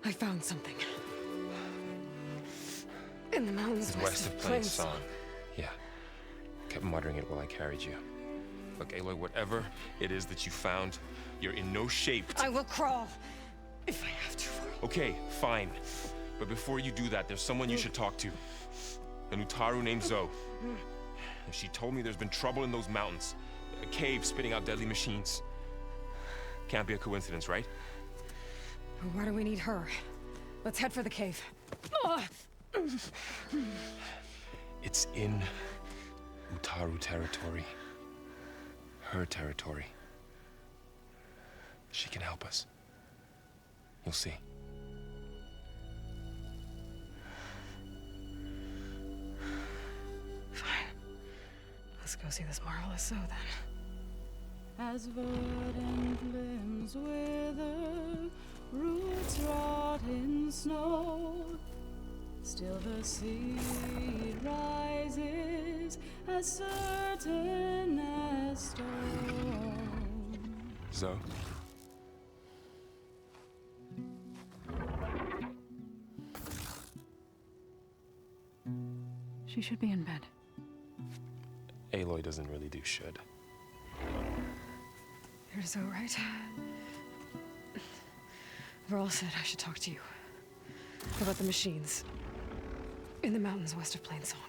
I found something. In the mountains west of Plain Song. Yeah. Kept muttering it while I carried you. Look, Aloy, whatever it is that you found, you're in no shape to... I will crawl, if I have to. Okay, fine. But before you do that, there's someone you should talk to. An Utaru named Zoe. And she told me there's been trouble in those mountains. A cave spitting out deadly machines. Can't be a coincidence, right? Why do we need her? Let's head for the cave. It's in Utaru territory. Her territory. She can help us. You'll see. Fine. Let's go see this marvelous Zoe then. As verdant limbs wither, roots rot in snow, still the seed rises as certain as stone. Zoe? She should be in bed. Aloy doesn't really do should. You're Zoe, right? Varl said I should talk to you. About the machines. In the mountains west of Plain Song.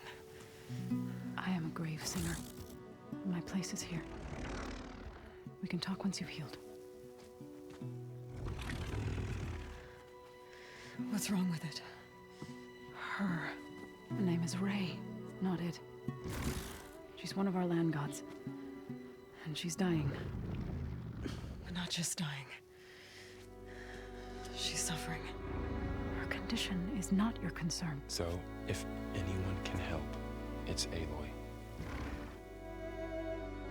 I am a grave singer. My place is here. We can talk once you've healed. What's wrong with it? Her. The name is Ray, not it. She's one of our land gods. And she's dying. But not just dying. She's suffering. Her condition is not your concern. So, if anyone can help, it's Aloy.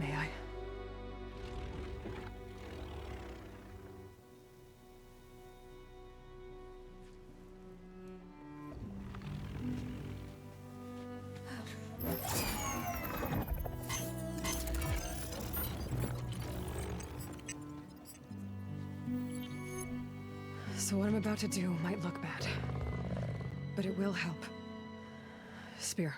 May I? So what I'm about to do might look bad, but it will help. Spear.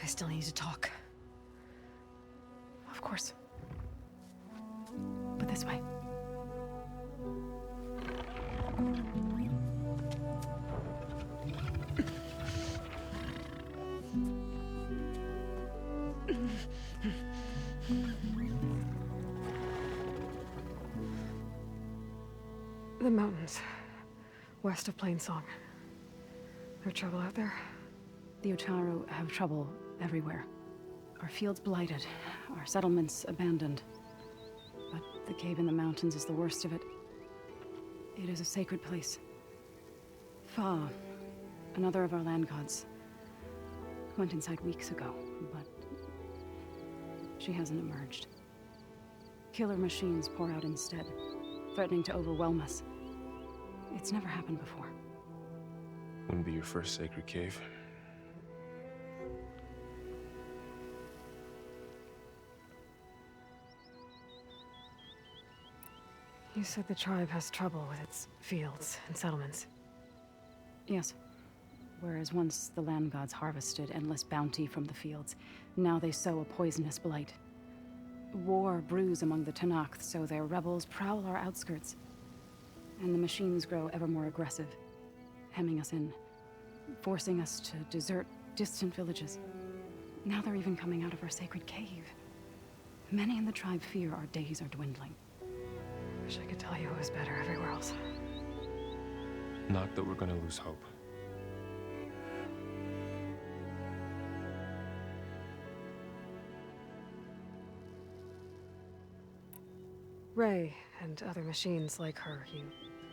I still need to talk. Of course. But this way. The mountains, west of Plain Song. There's trouble out there? The Utaru have trouble everywhere. Our fields blighted, our settlements abandoned. But the cave in the mountains is the worst of it. It is a sacred place. Fa, another of our land gods, went inside weeks ago, but she hasn't emerged. Killer machines pour out instead, threatening to overwhelm us. It's never happened before. Wouldn't be your first sacred cave. You said the tribe has trouble with its fields and settlements. Yes. Whereas once the land gods harvested endless bounty from the fields, now they sow a poisonous blight. War brews among the Tenakth, so their rebels prowl our outskirts. And the machines grow ever more aggressive, hemming us in, forcing us to desert distant villages. Now they're even coming out of our sacred cave. Many in the tribe fear our days are dwindling. Wish I could tell you it was better everywhere else. Not that we're gonna lose hope. Ray and other machines like her, you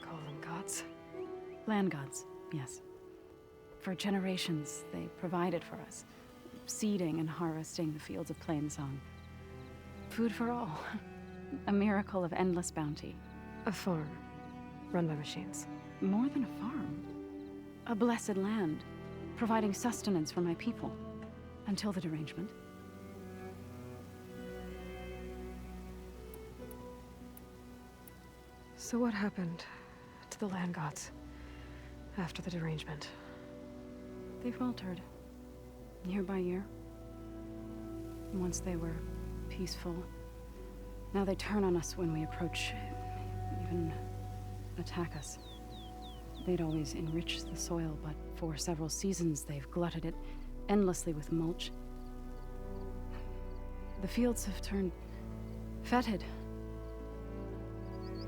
call them gods? Land gods, yes. For generations, they provided for us, seeding and harvesting the fields of Plainsong. Food for all. A miracle of endless bounty. A farm, run by machines. More than a farm. A blessed land, providing sustenance for my people. Until the derangement. So what happened to the land gods after the derangement? They faltered, year by year. Once they were peaceful. Now they turn on us when we approach, even attack us. They'd always enriched the soil, but for several seasons they've glutted it endlessly with mulch. The fields have turned fetid.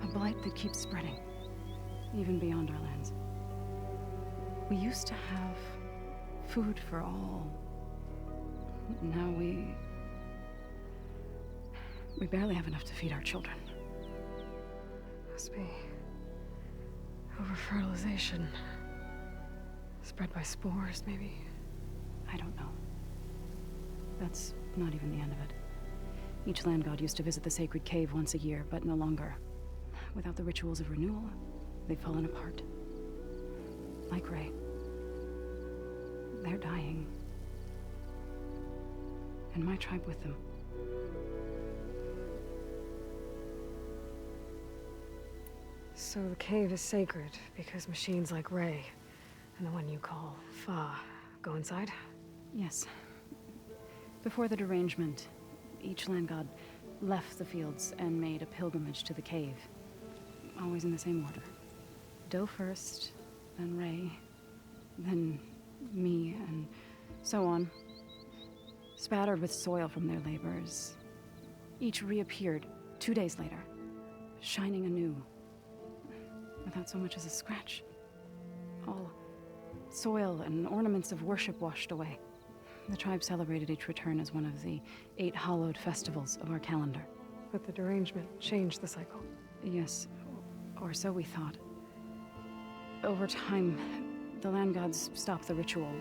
A blight that keeps spreading, even beyond our lands. We used to have food for all. Now we barely have enough to feed our children. Must be over-fertilization. Spread by spores, maybe? I don't know. That's not even the end of it. Each land god used to visit the sacred cave once a year, but no longer. Without the rituals of renewal, they've fallen apart. Like Ray. They're dying. And my tribe with them. So the cave is sacred because machines like Ray and the one you call Fa go inside? Yes. Before the derangement, each land god left the fields and made a pilgrimage to the cave. Always in the same order. Doe first, then Ray, then me, and so on. Spattered with soil from their labors. Each reappeared 2 days later, shining anew. Without so much as a scratch. All soil and ornaments of worship washed away. The tribe celebrated each return as one of the 8 hallowed festivals of our calendar. But the derangement changed the cycle. Yes, or so we thought. Over time, the land gods stopped the ritual,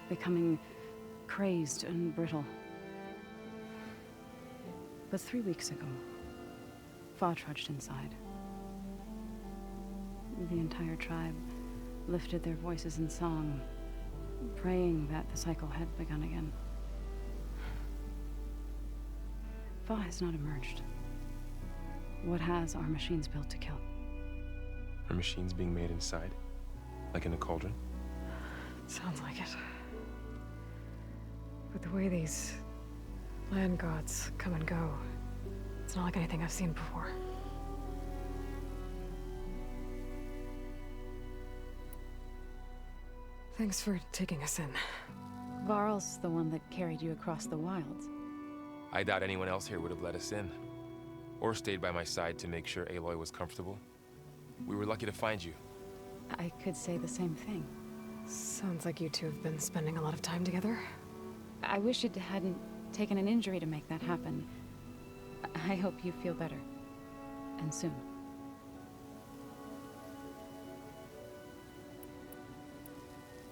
becoming crazed and brittle. But 3 weeks ago, Fa trudged inside. The entire tribe lifted their voices in song, praying that the cycle had begun again. Fa has not emerged. What has are machines built to kill? Are machines being made inside? Like in a cauldron? Sounds like it. But the way these land gods come and go, it's not like anything I've seen before. Thanks for taking us in. Varl's the one that carried you across the wilds. I doubt anyone else here would have let us in. Or stayed by my side to make sure Aloy was comfortable. We were lucky to find you. I could say the same thing. Sounds like you two have been spending a lot of time together. I wish it hadn't taken an injury to make that happen. I hope you feel better. And soon.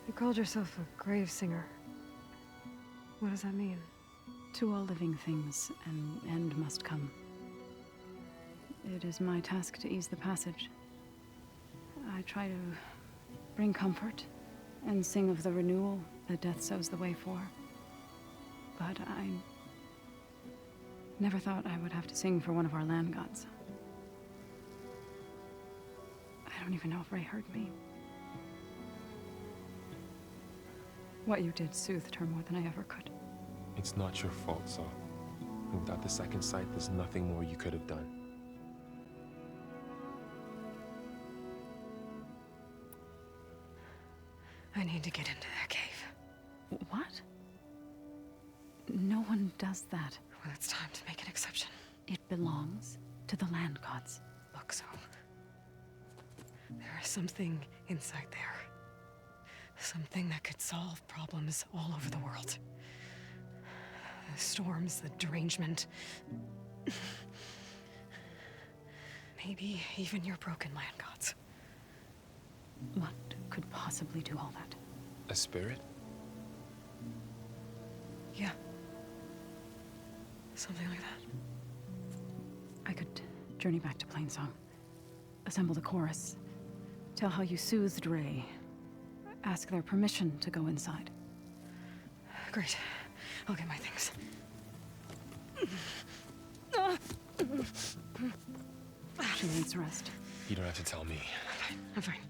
You called yourself a grave singer. What does that mean? To all living things, an end must come. It is my task to ease the passage. I try to bring comfort and sing of the renewal that death sows the way for. But I never thought I would have to sing for one of our land gods. I don't even know if Ray heard me. What you did soothed her more than I ever could. It's not your fault, Saul. Without the second sight, there's nothing more you could have done. I need to get into that cave. What? No one does that. Well, it's time to make an exception. It belongs to the land gods. Look, so there is something inside there. Something that could solve problems all over the world. The storms, the derangement. Maybe even your broken land gods. What could possibly do all that? A spirit? Yeah. Something like that. I could journey back to Plainsong, assemble the chorus, tell how you soothed Ray, ask their permission to go inside. Great. I'll get my things. She needs rest. You don't have to tell me. I'm fine.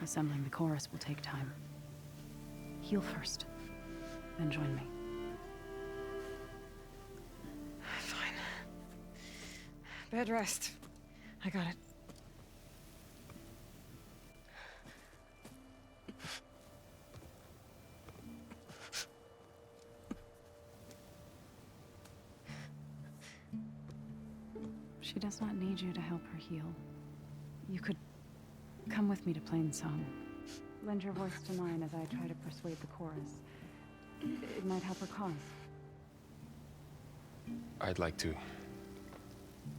Assembling the chorus will take time. Heal first, then join me. Fine. Bed rest. I got it. She does not need you to help her heal. You could come with me to Plainsong. Lend your voice to mine as I try to persuade the chorus. It might help her cause. I'd like to.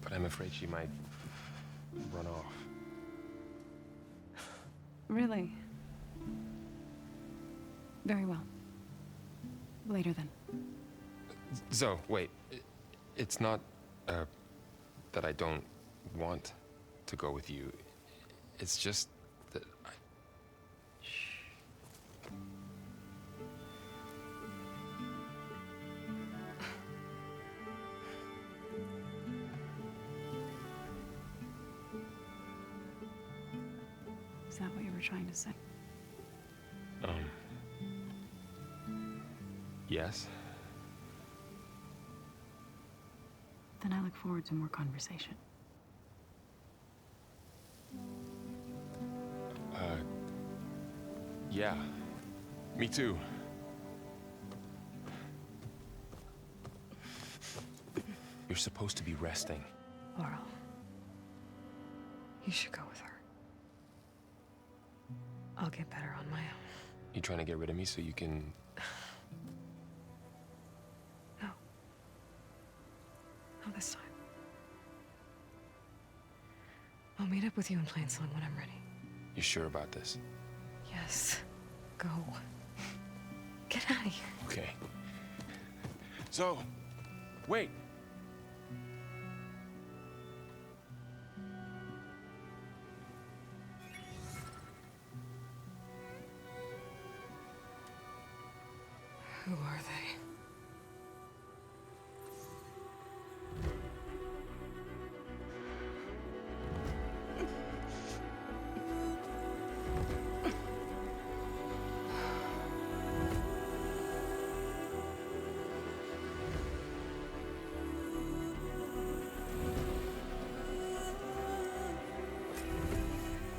But I'm afraid she might run off. Really? Very well. Later then. Zoe, wait. It's not, that I don't want to go with you. It's just that I... Is that what you were trying to say? Yes? Then I look forward to more conversation. Yeah. Me too. You're supposed to be resting. Laurel. You should go with her. I'll get better on my own. You trying to get rid of me so you can... No. Not this time. I'll meet up with you in Plainsong when I'm ready. You sure about this? Yes. Go. Get out of here. Okay. So, wait. Who are they?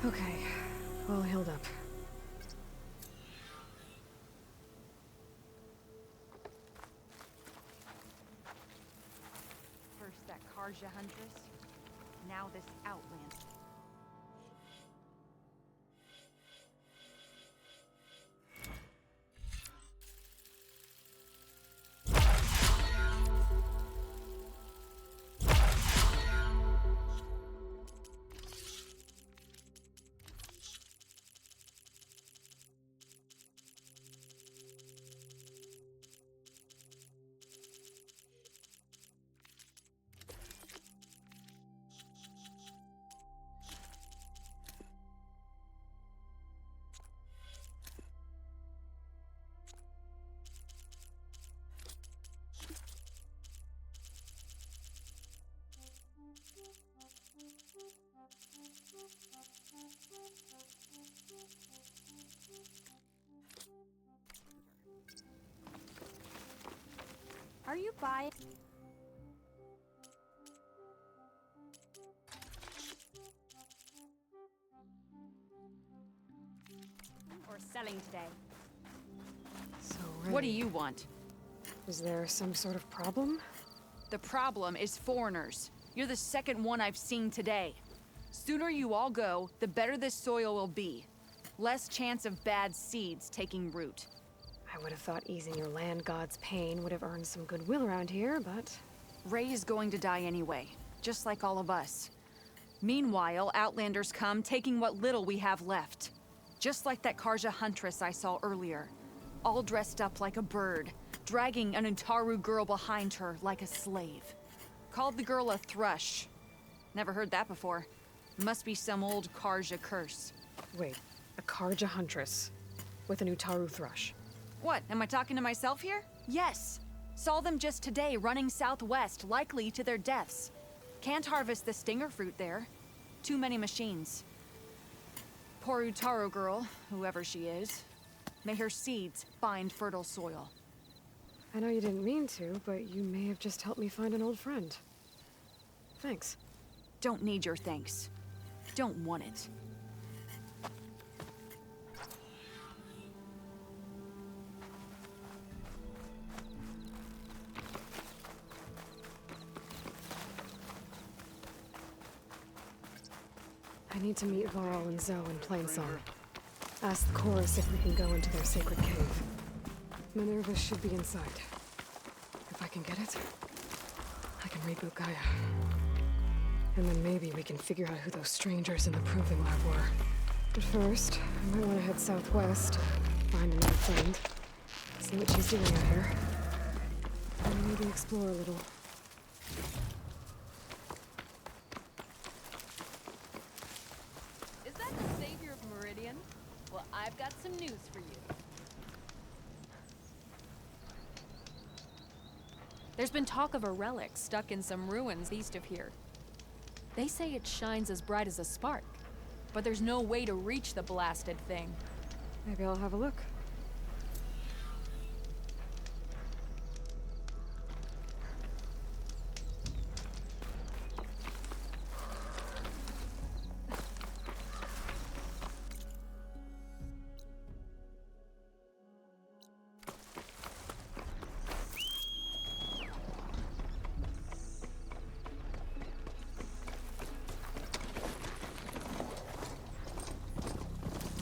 Okay, all healed up. First that Karja Huntress, now this Outlander. Are you buying? Or selling today? So, What do you want? Is there some sort of problem? The problem is foreigners. You're the second one I've seen today. Sooner you all go, the better this soil will be. Less chance of bad seeds taking root. I would have thought easing your land god's pain would have earned some goodwill around here, but Ray is going to die anyway, just like all of us. Meanwhile, Outlanders come, taking what little we have left. Just like that Karja Huntress I saw earlier. All dressed up like a bird, dragging an Utaru girl behind her like a slave. Called the girl a thrush. Never heard that before. Must be some old Karja curse. Wait, a Karja Huntress with an Utaru thrush. What, am I talking to myself here? Yes. Saw them just today running southwest, likely to their deaths. Can't harvest the stinger fruit there. Too many machines. Poor Utaru girl, whoever she is. May her seeds find fertile soil. I know you didn't mean to, but you may have just helped me find an old friend. Thanks. Don't need your thanks. Don't want it. I need to meet Varl and Zoe in Plainsong. Ask the chorus if we can go into their sacred cave. Minerva should be inside. If I can get it, I can reboot Gaia. And then maybe we can figure out who those strangers in the Proving Lab were. But first, I might want to head southwest, find another friend, see what she's doing out here, and maybe explore a little. Is that the savior of Meridian? Well, I've got some news for you. There's been talk of a relic stuck in some ruins east of here. They say it shines as bright as a spark, but there's no way to reach the blasted thing. Maybe I'll have a look.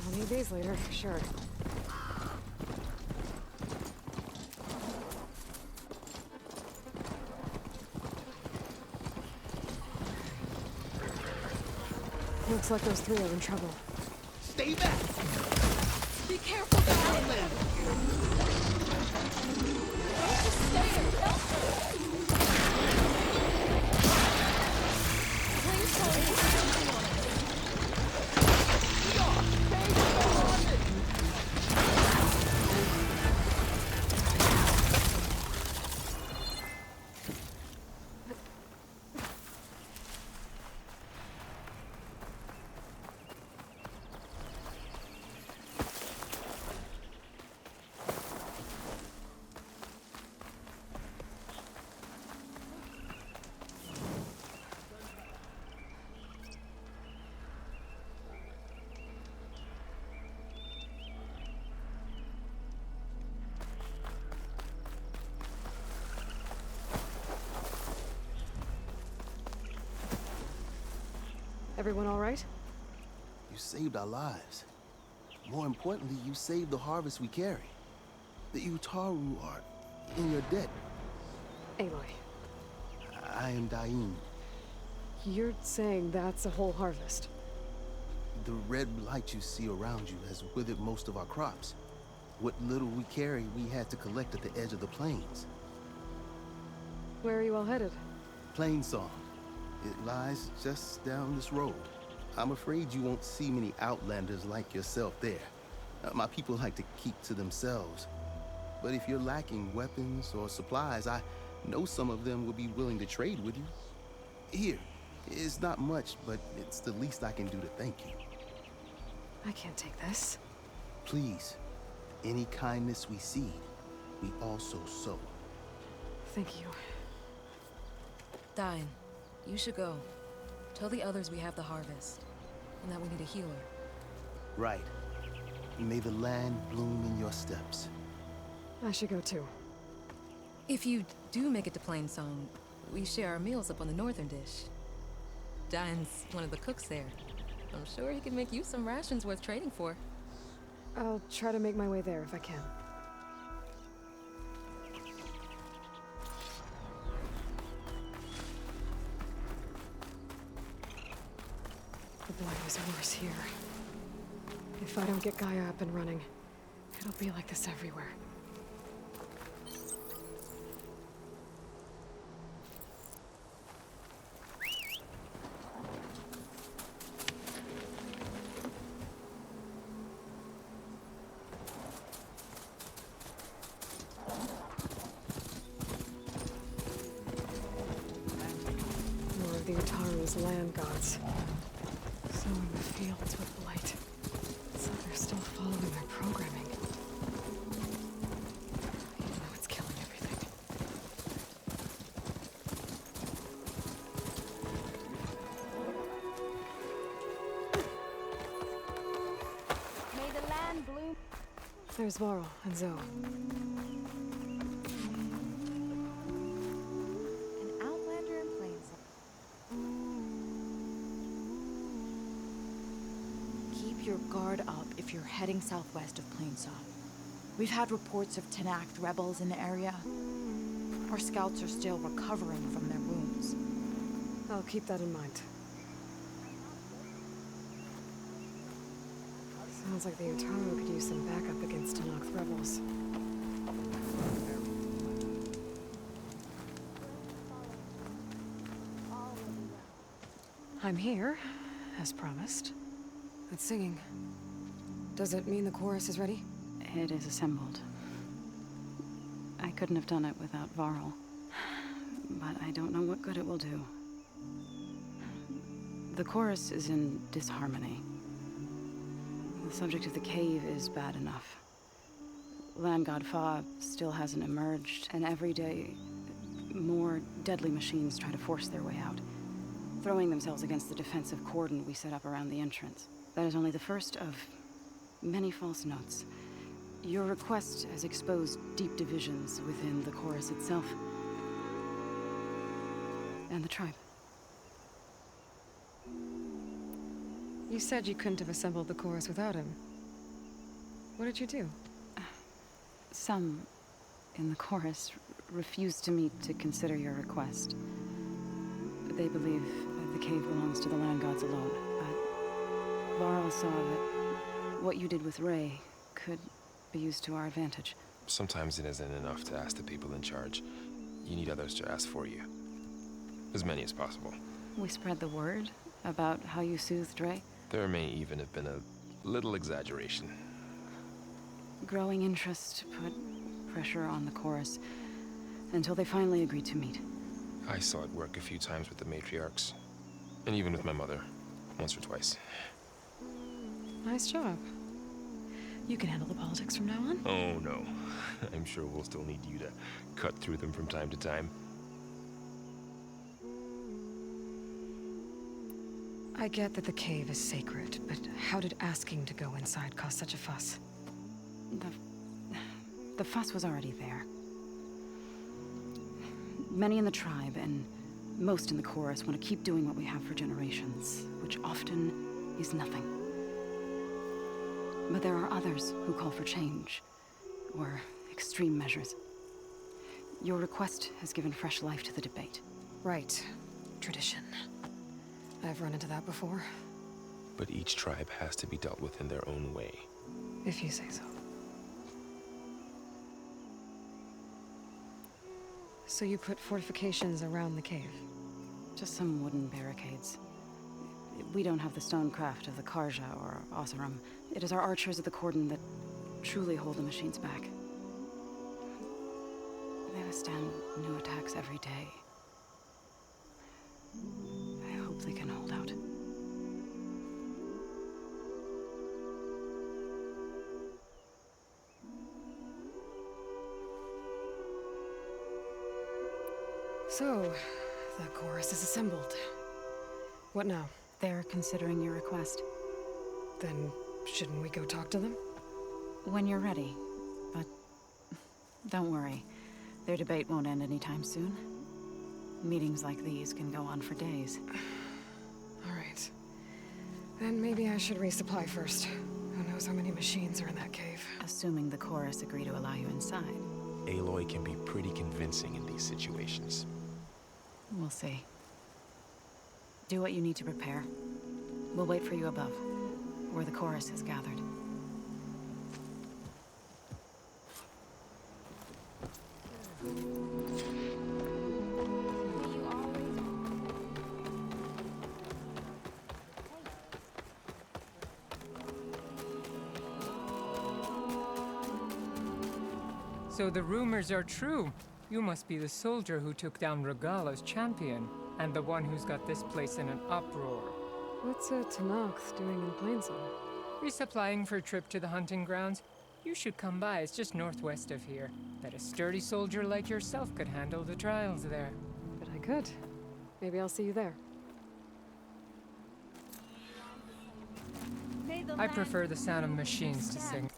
I'll need these later, sure. Looks like those three are in trouble. Stay back! Be careful, Outland! Just stay and help her! Please tell me something on it! Stop! Stay behind it! Everyone all right? You saved our lives. More importantly, you saved the harvest we carry. The Utaru are in your debt. Aloy, I am Daim. you're saying that's a whole harvest? The red light you see around you has withered most of our crops. What little we carry, we had to collect at the edge of the plains. Where are you all headed? Plainsong. It lies just down this road. I'm afraid you won't see many outlanders like yourself there. My people like to keep to themselves. But if you're lacking weapons or supplies, I know some of them will be willing to trade with you. Here, it's not much, but it's the least I can do to thank you. I can't take this. Please, any kindness we see, we also sow. Thank you. Dine, you should go. Tell the others we have the harvest, and that we need a healer. Right. May the land bloom in your steps. I should go too. If you do make it to Plainsong, we share our meals up on the northern dish. Dine's one of the cooks there. I'm sure he can make you some rations worth trading for. I'll try to make my way there if I can. blight is worse here. If I don't get Gaia up and running, it'll be like this everywhere. More of the Utaru's land gods. Sowing the fields with blight. So they're still following their programming. Even though it's killing everything. May the land bloom. There's Varl and Zoe. An outlander in plains. Keep your guard up if you're heading southwest of Plainsaw. We've had reports of Tenakth rebels in the area. Our scouts are still recovering from their wounds. I'll keep that in mind. Sounds like the Utaru could use some backup against Tenakth rebels. I'm here, as promised. It's singing. Does it mean the chorus is ready? It is assembled. I couldn't have done it without Varl. But I don't know what good it will do. The chorus is in disharmony. The subject of the cave is bad enough. Land God Fa still hasn't emerged, and every day, more deadly machines try to force their way out, throwing themselves against the defensive cordon we set up around the entrance. That is only the first of many false notes. Your request has exposed deep divisions within the chorus itself and the tribe. You said you couldn't have assembled the chorus without him. What did you do? Some in the chorus refused to meet to consider your request. They believe the cave belongs to the land gods alone, but Varl saw that what you did with Ray could be used to our advantage. Sometimes it isn't enough to ask the people in charge. You need others to ask for you. As many as possible. We spread the word about how you soothed Ray. There may even have been a little exaggeration. Growing interest put pressure on the chorus until they finally agreed to meet. I saw it work a few times with the matriarchs. And even with my mother. Once or twice. Nice job. You can handle the politics from now on. Oh, no. I'm sure we'll still need you to cut through them from time to time. I get that the cave is sacred, but how did asking to go inside cause such a fuss? The fuss was already there. Many in the tribe, and most in the chorus, want to keep doing what we have for generations, which often is nothing. But there are others who call for change, or extreme measures. Your request has given fresh life to the debate. Right. Tradition. I've run into that before. But each tribe has to be dealt with in their own way. If you say so. So you put fortifications around the cave? Just some wooden barricades. We don't have the stonecraft of the Karja or Oseram. It is our archers at the cordon that truly hold the machines back. They withstand new attacks every day. I hope they can hold out. So, the chorus is assembled. What now? They're considering your request. Then, shouldn't we go talk to them? When you're ready. But don't worry. Their debate won't end anytime soon. Meetings like these can go on for days. All right. Then maybe I should resupply first. Who knows how many machines are in that cave? Assuming the chorus agree to allow you inside. Aloy can be pretty convincing in these situations. We'll see. Do what you need to prepare. We'll wait for you above, where the chorus is gathered. So the rumors are true. You must be the soldier who took down Regala's champion, and the one who's got this place in an uproar. What's a Tenakth doing in Plainsong? Resupplying for a trip to the hunting grounds. You should come by, it's just northwest of here. Bet a sturdy soldier like yourself could handle the trials there. But I could. Maybe I'll see you there. I prefer the sound of machines to sing.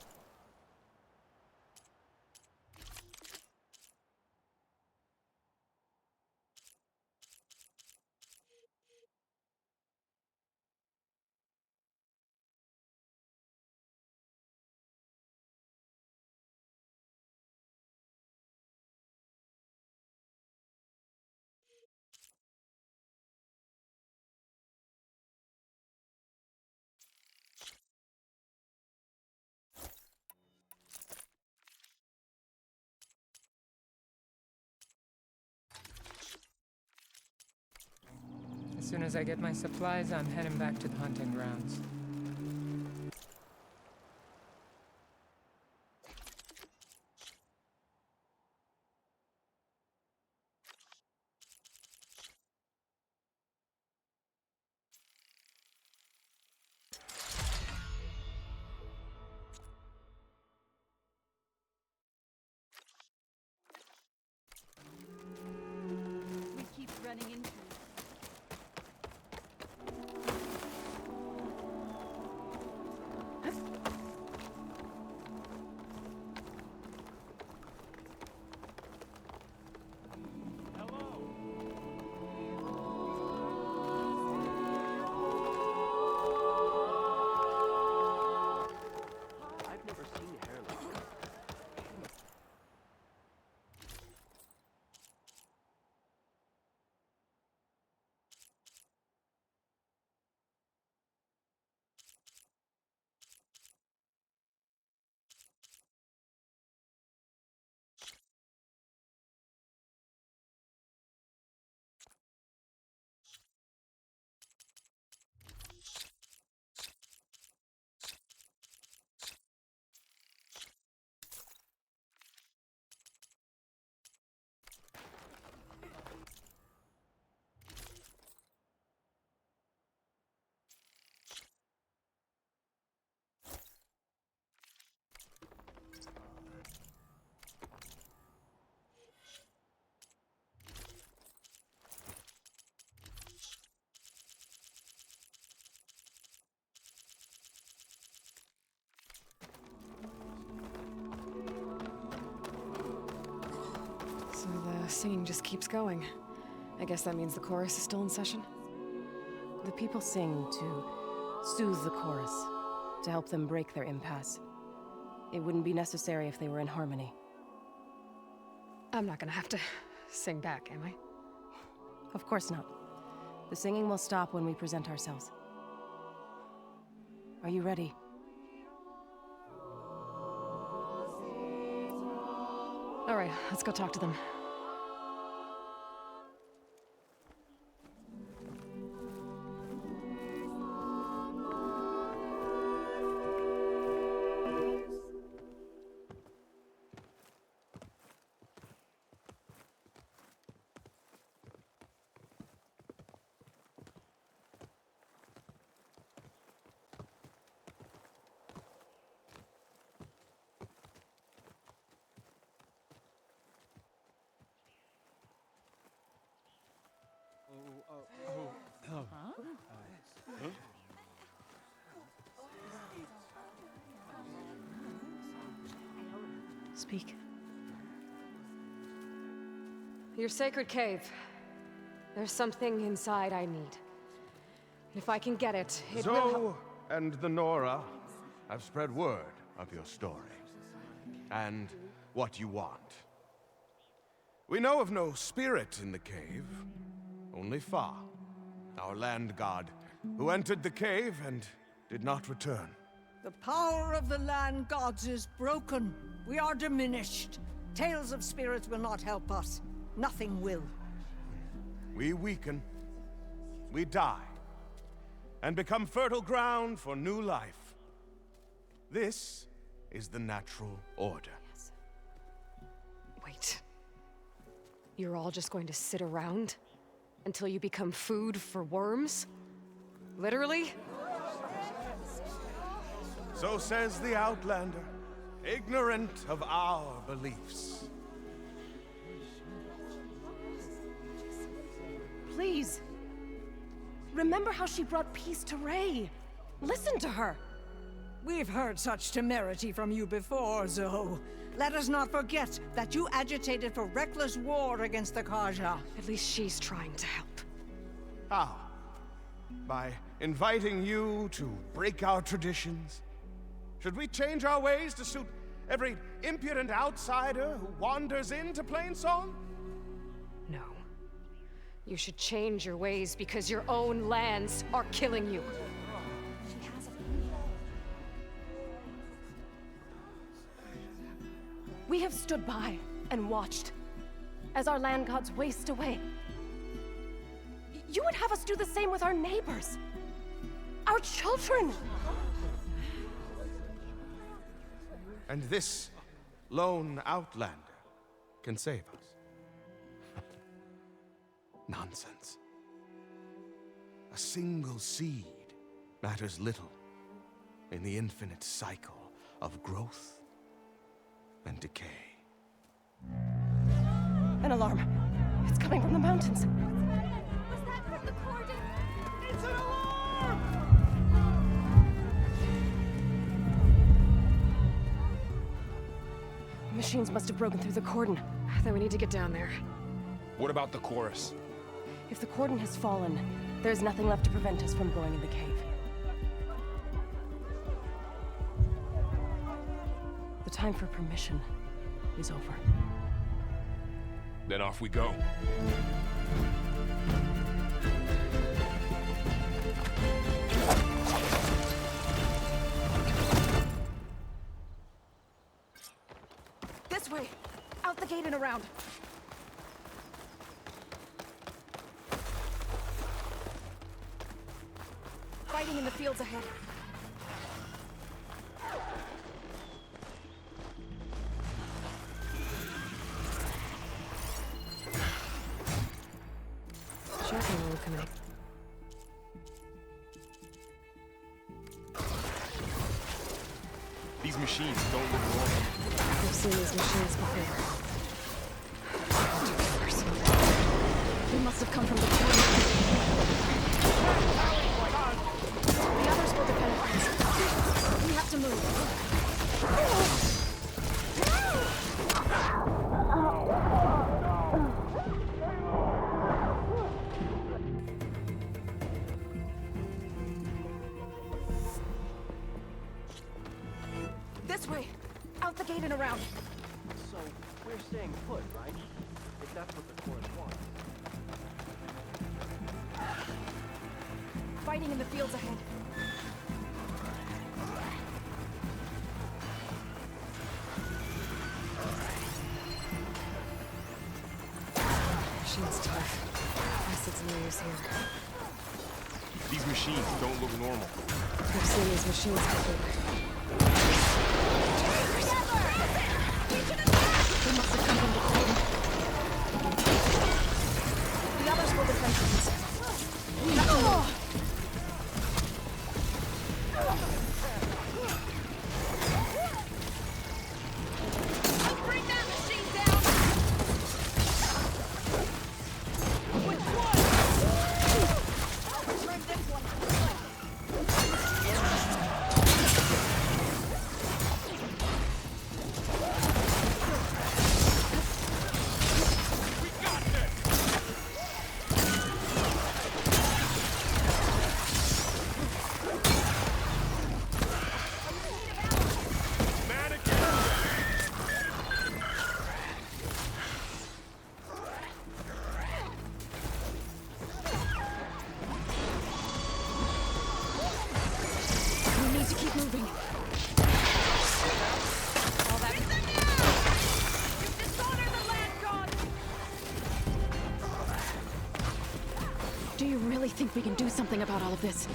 As soon as I get my supplies, I'm heading back to the hunting grounds. We keep running into I've never seen hair like that. So the singing just keeps going. I guess that means the chorus is still in session? The people sing to soothe the chorus, to help them break their impasse. It wouldn't be necessary if they were in harmony. I'm not gonna have to sing back, am I? Of course not. The singing will stop when we present ourselves. Are you ready? All right, let's go talk to them. Speak. Your sacred cave. There's something inside I need. If I can get it, it will Zoe and the Nora have spread word of your story. And what you want. We know of no spirit in the cave, only Fa, our land god, who entered the cave and did not return. The power of the land gods is broken. We are diminished. Tales of spirits will not help us. Nothing will. We weaken, we die, and become fertile ground for new life. This is the natural order. Yes. Wait. You're all just going to sit around until you become food for worms? Literally? So says the Outlander, ignorant of our beliefs. Please. Remember how she brought peace to Ray. Listen to her. We've heard such temerity from you before, Zoe. Let us not forget that you agitated for reckless war against the Carja. At least she's trying to help. How? By inviting you to break our traditions? Should we change our ways to suit every impudent outsider who wanders into Plainsong? No. You should change your ways because your own lands are killing you. We have stood by and watched as our land gods waste away. You would have us do the same with our neighbors, our children. And this lone Outlander can save us. Nonsense. A single seed matters little in the infinite cycle of growth and decay. An alarm. It's coming from the mountains. Was that from the cordon? It's an alarm! Machines must have broken through the cordon. Then we need to get down there. What about the chorus? If the cordon has fallen, there's nothing left to prevent us from going in the cave. The time for permission is over. Then off we go. This way! Out the gate and around! Fighting in the fields ahead. Checking will connect. These machines don't look normal. I've seen these machines before. They must have come from the cordon. The others will defend us. We have to move. This way! Out the gate and around! So, we're staying put, right? If that's what the chorus wants. Fighting in the fields ahead. Machine's tough. Acid's no use here. These machines don't look normal. I've seen these machines before. They must have come from the cordon. The others will defend us. We have to move. Bring that machine down! Which one? Bring this one. Keep moving. All that... You dishonor the land god! Do you really think we can do something about all of this?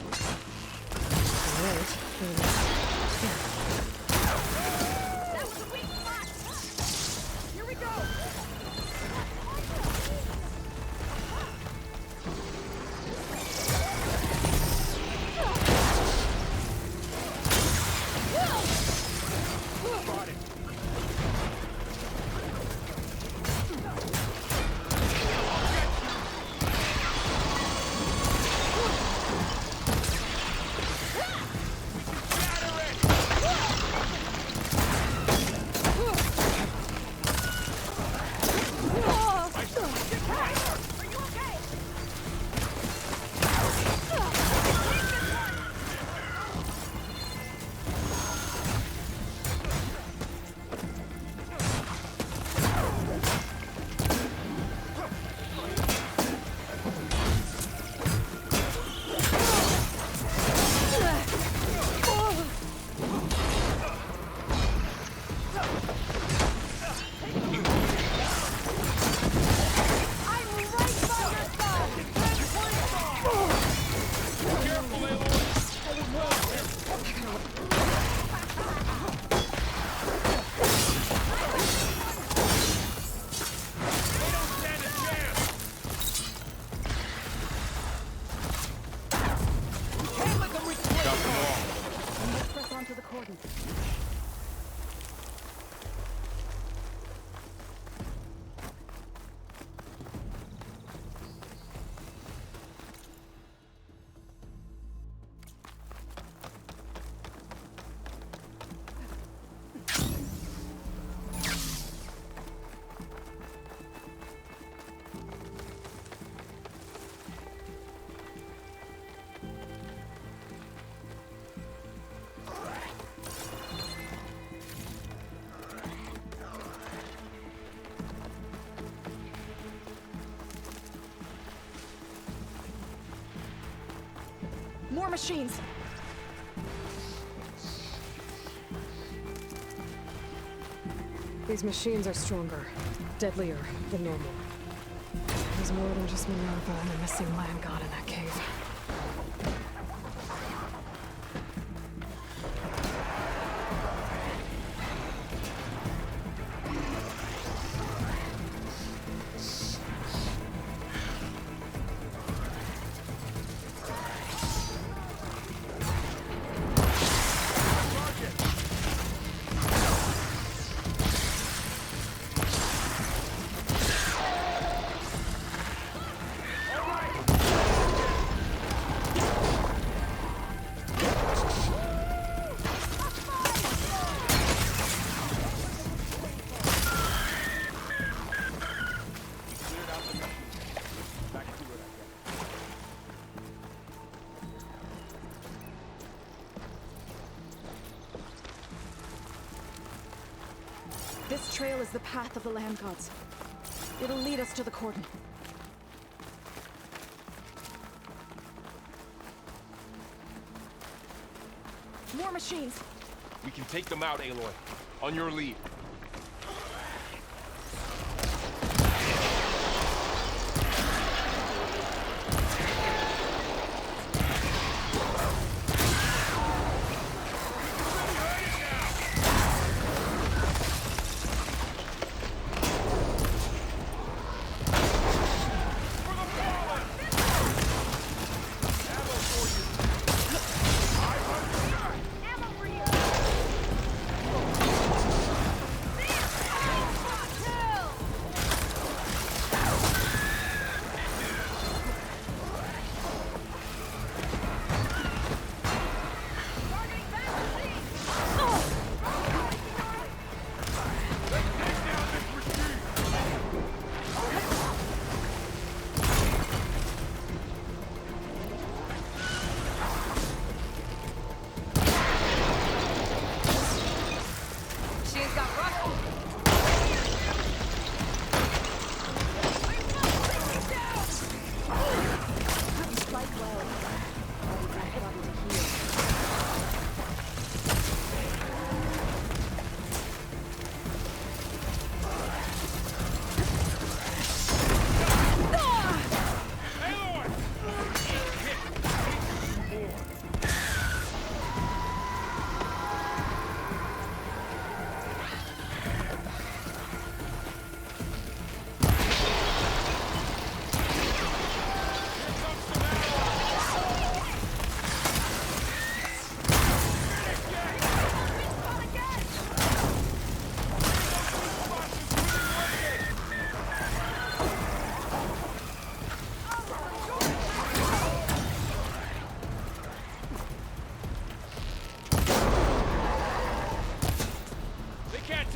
That was a weak spot! Here we go! More machines! These machines are stronger, deadlier than normal. There's more than just Minerva and the missing land god in that cave. This trail is the path of the land gods. It'll lead us to the cordon. More machines! We can take them out, Aloy. On your lead.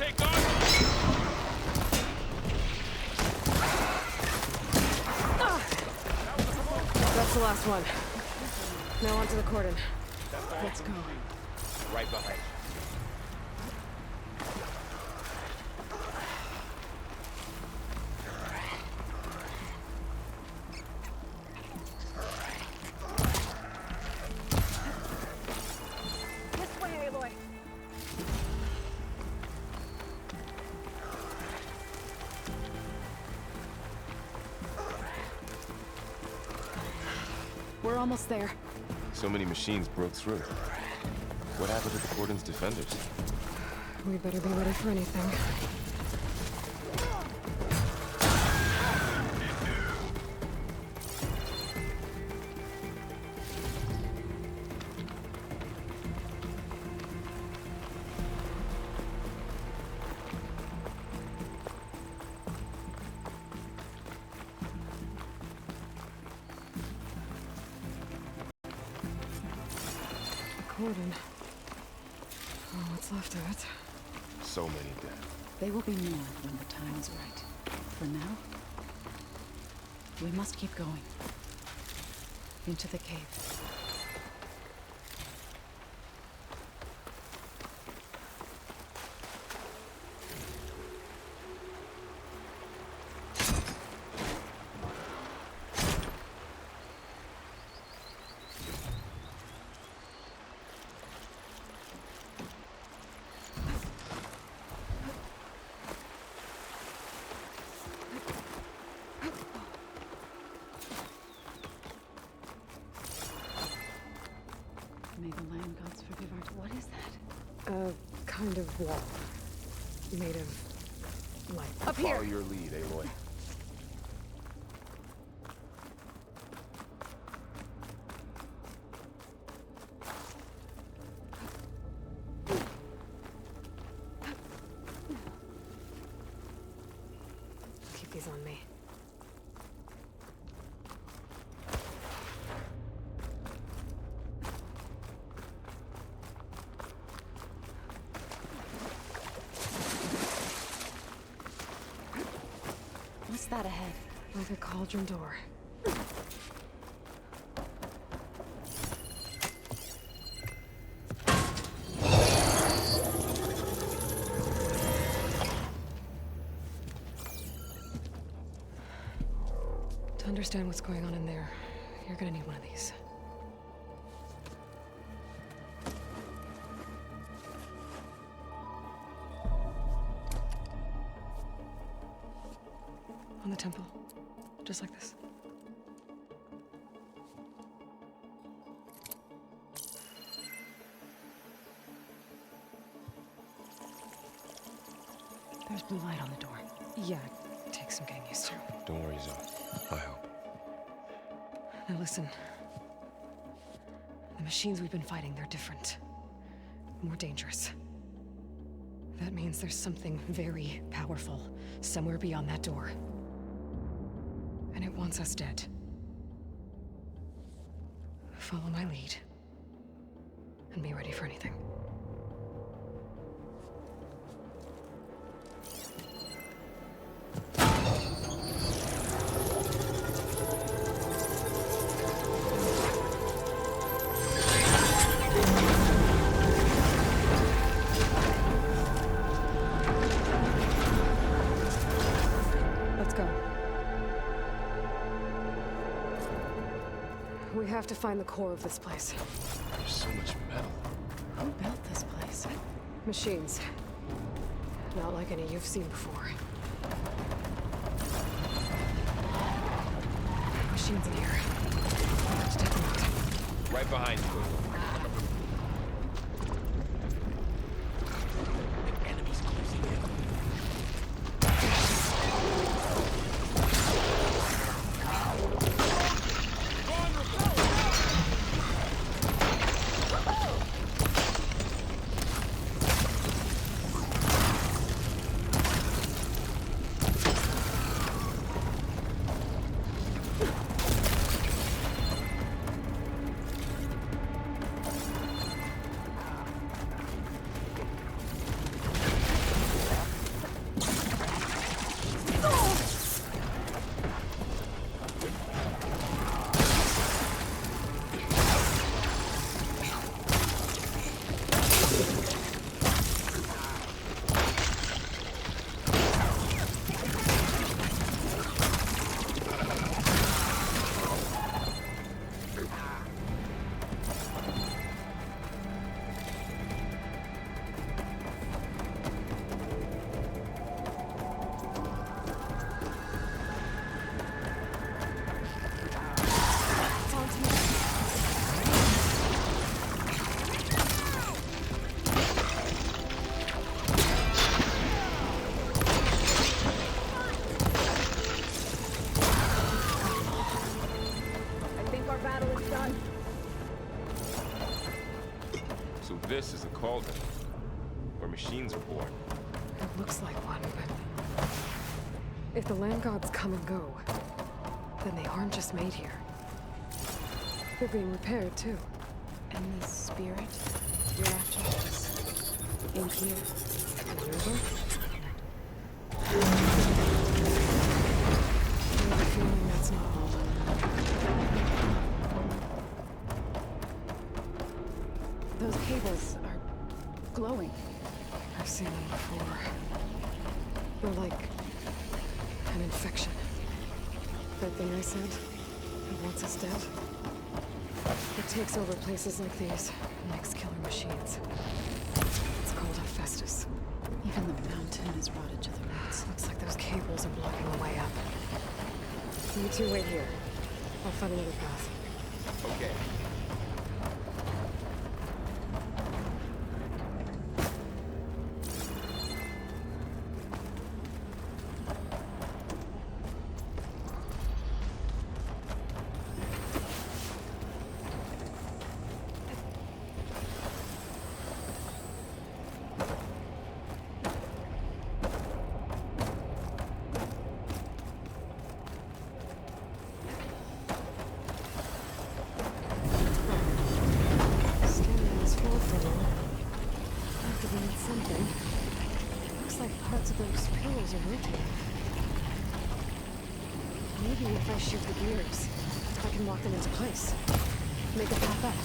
take on. That's the last one. Now onto the cordon. Let's go. Right behind you. This way, Aloy. We're almost there. So many machines broke through. What happened to the Cordon's defenders? We better be ready for anything. Cordon. Oh, what's left of it? So many dead. They will be more when the time is right. For now, we must keep going. Into the cave. May the land gods forgive our... What is that? A kind of wall. Made of light. Up here! Follow your lead, Aloy. Keep these on me. What's that ahead? Like a cauldron door. To understand what's going on in there, you're gonna need one of these. On the temple. Just like this. There's blue light on the door. Yeah, it takes some getting used to. Don't worry, Zoe. I help. Now listen. The machines we've been fighting, they're different. More dangerous. That means there's something very powerful somewhere beyond that door. And it wants us dead. Follow my lead. And be ready for anything. Let's go. We have to find the core of this place. There's so much metal. Who built this place? Machines. Not like any you've seen before. Machines in here. Let's take them out. Right behind you. Enemies closing in. So this is a cauldron, where machines are born. It looks like one, but... if the land gods come and go, then they aren't just made here. They're being repaired, too. And the spirit you're after is in here. River? I have a feeling that's not all. Those cables are glowing. I've seen them before. They're like an infection. That thing I said, that wants us dead. It takes over places like these, and makes killer machines. It's called Hephaestus. Even the mountain is rotted to the roots. Looks like those cables are blocking the way up. You two wait here. I'll find another path. Okay. Maybe if I shoot the gears, I can lock them into place. Make it pop up.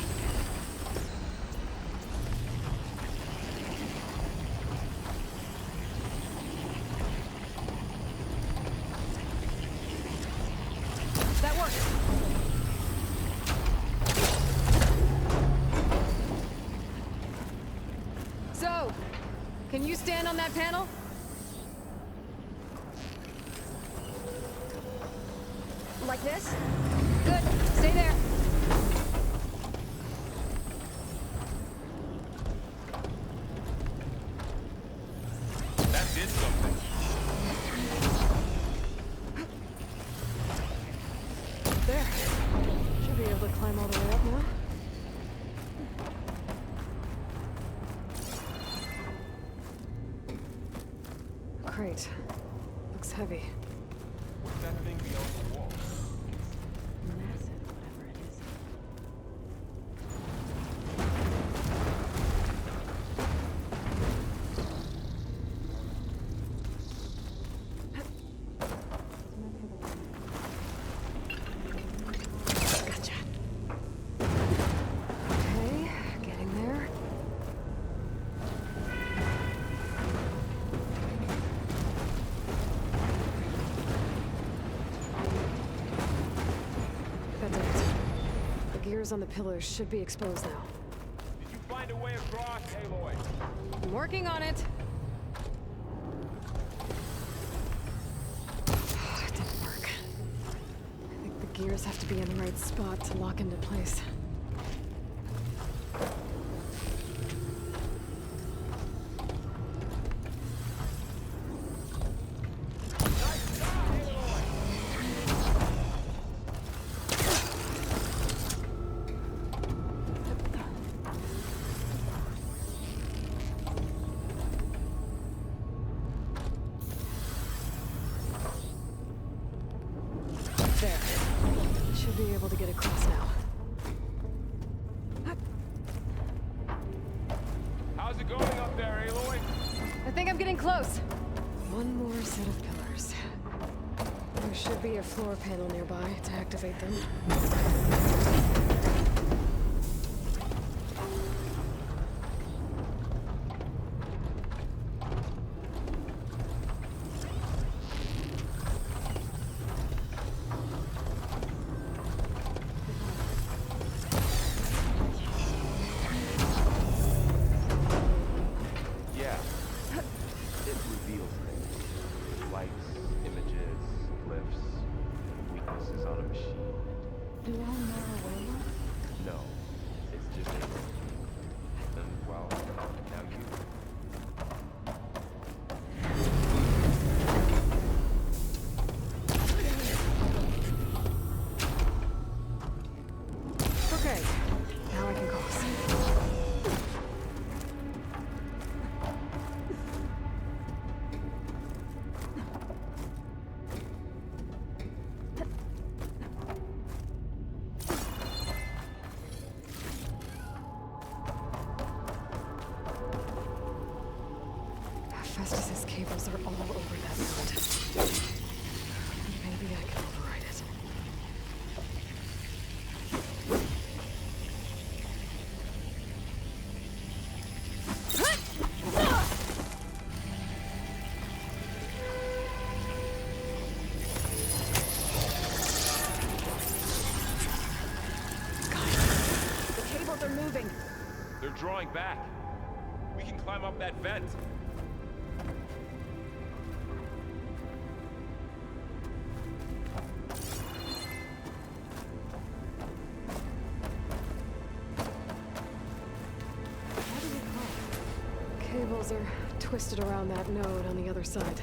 That works! So, can you stand on that panel? Like this? Good. Stay there. That did something. There. Should be able to climb all the way up now. Crate. Looks heavy. What's that thing beyond the wall? Massive, whatever it is. Gotcha. Okay, getting there. That did it. The gears on the pillars should be exposed now. Did you find a way across, Aloy? I'm working on it. It didn't work. I think the gears have to be in the right spot to lock into place. There. Should be able to get across now. How's it going up there, Aloy? I think I'm getting close. One more set of pillars. There should be a floor panel nearby to activate them. Yeah. It reveals things. Lights, images, glyphs, weaknesses on a machine. Do all Nora Wayland? Hephaestus's cables are all over that node. Maybe I can override it. The cables are moving. They're drawing back. We can climb up that vent. Cables are twisted around that node on the other side.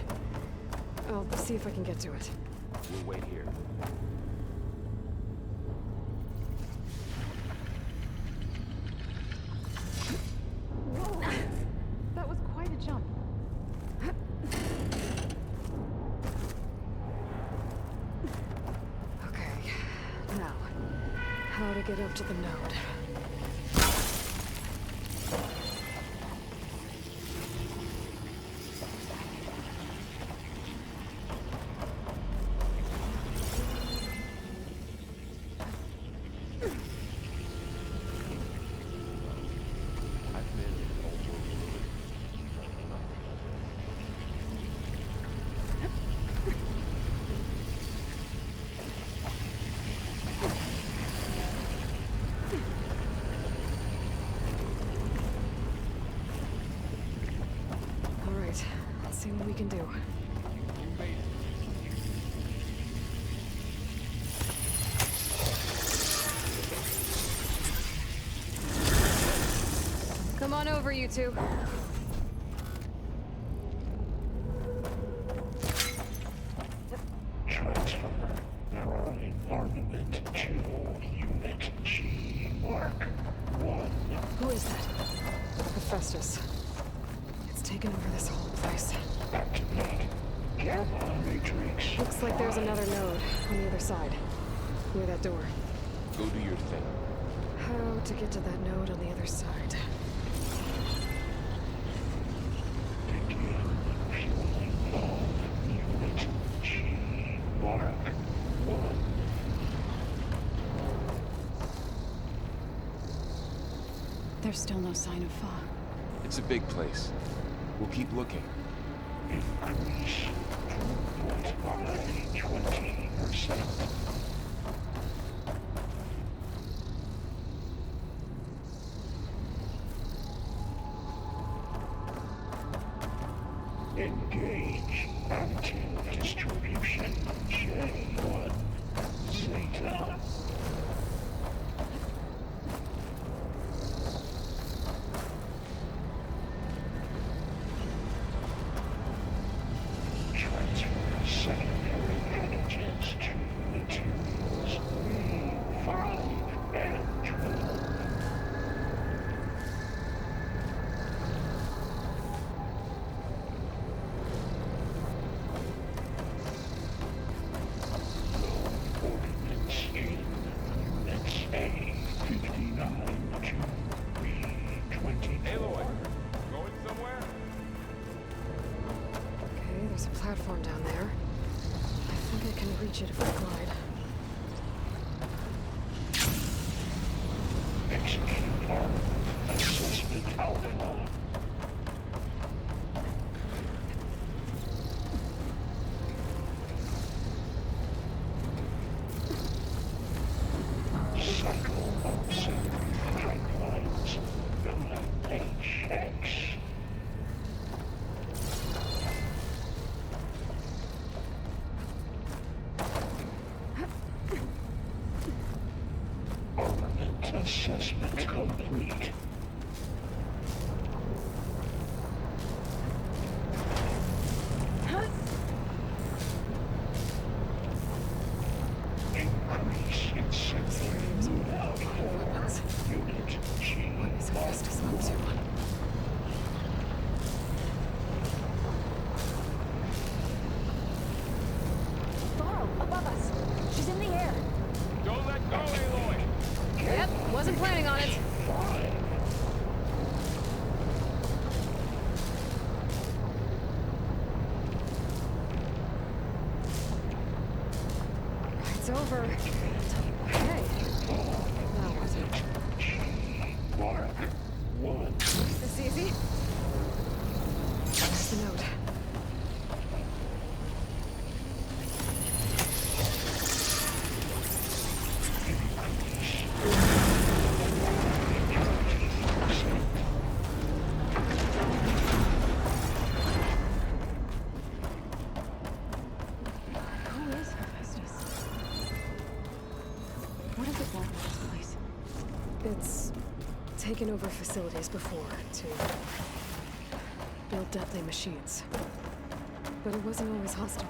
I'll see if I can get to it. We'll wait here. Whoa! That was quite a jump. Okay, now, how to get up to the node. Let's see what we can do. Come on over, you two. Transfer neural armament to Unit G, Mark 1. Who is that? Hephaestus. It's taken over this whole place. Activate Gamma Matrix. Looks like there's another node on the other side. Near that door. Go do your thing. How to get to that node on the other side? Unit G, Mark 1. There's still no sign of Fa. It's a big place. We'll keep looking. Increase throughput by 20%. Engage active distribution J1 Zeta. Transfer secondary antigens to materials B5 and 12. Ordnance in Units A59 to B20. Aloy, going somewhere? Okay, there's a platform down there. I think I can reach it if I glide. Execute arm assessment alpha. Cycle auxiliary pipelines LHX. over. Hey. Now what? Mark 1. This easy? There's the note. Who is Hephaestus? What does it want with this place? It's taken over facilities before to build deadly machines. But it wasn't always hostile.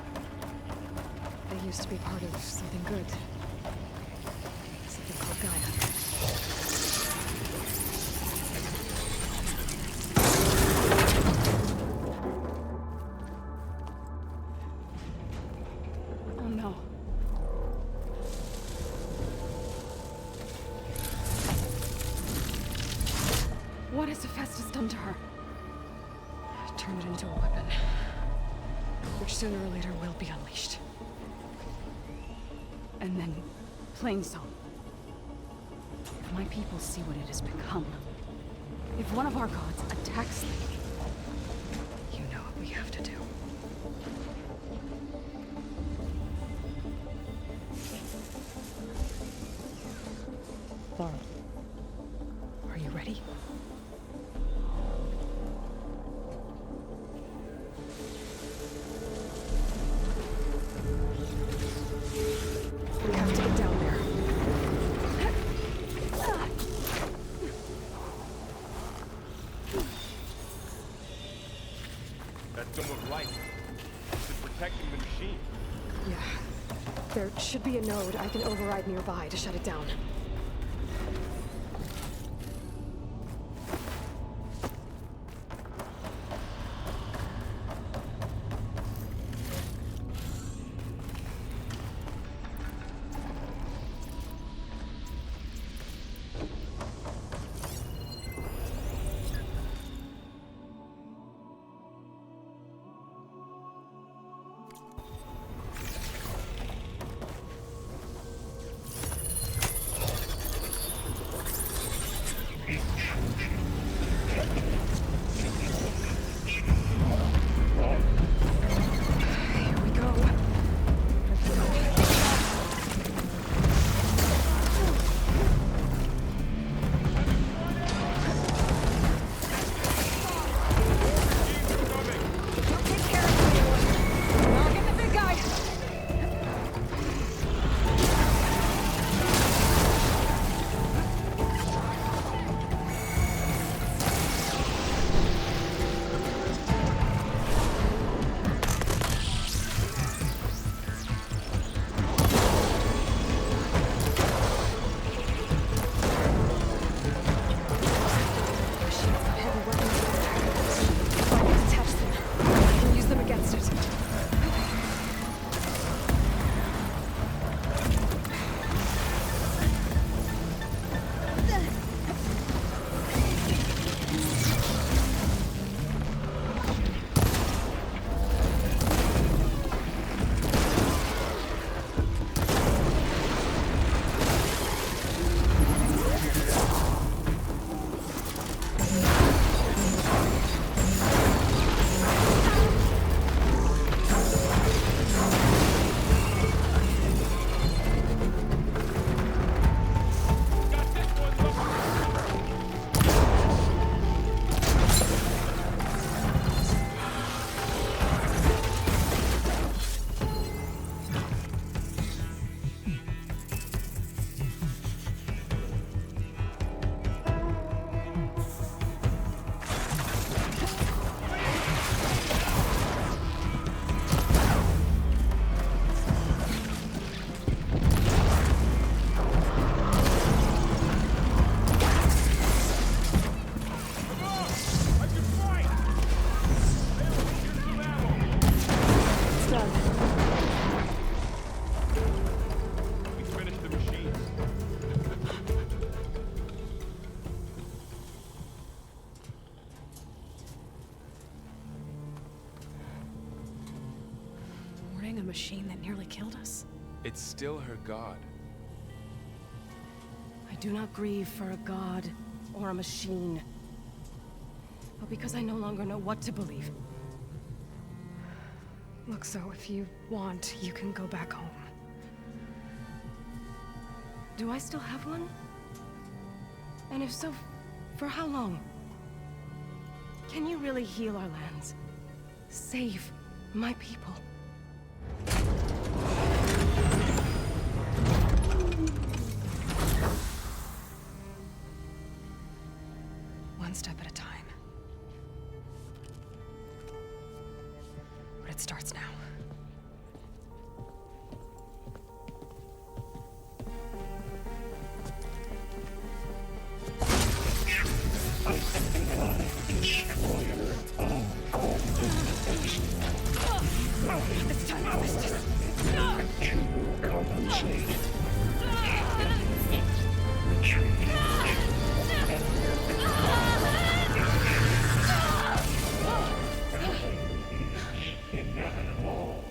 They used to be part of something good. Something called Gaia. Oh no. What has Hephaestus done to her? Turn it into a weapon. Which sooner or later will be unleashed. And then Plainsong. If my people see what it has become, if one of our gods attacks them, you know what we have to do. Laurel, are you ready? We have to get down there. That dome of light. Is it protecting the machine? Yeah. There should be a node I can override nearby to shut it down. A machine that nearly killed us? It's still her god. I do not grieve for a god or a machine, but because I no longer know what to believe. Look, so if you want, you can go back home. Do I still have one? And if so, for how long? Can you really heal our lands? Save my people? One step at a time. But it starts now. This time I was just... To compensate. Retreat. Inevitable.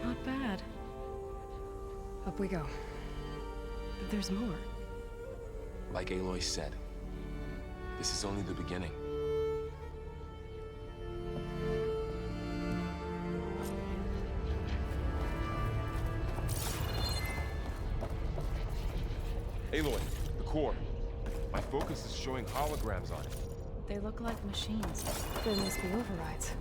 Not bad. Up we go. But there's more. Like Aloy said, this is only the beginning. Aloy, the core. My focus is showing holograms on it. They look like machines. There must be overrides.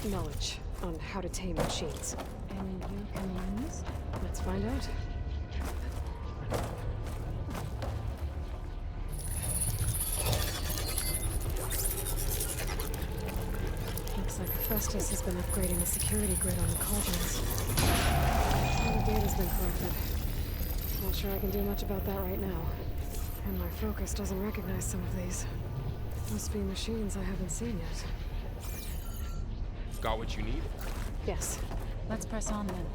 Knowledge on how to tame machines. And you can learn this? Let's find out. Looks like Hephaestus has been upgrading the security grid on the cauldrons. All the data's been collected. Not sure I can do much about that right now. And my focus doesn't recognize some of these. Must be machines I haven't seen yet. Got what you need? Yes. Let's press on then.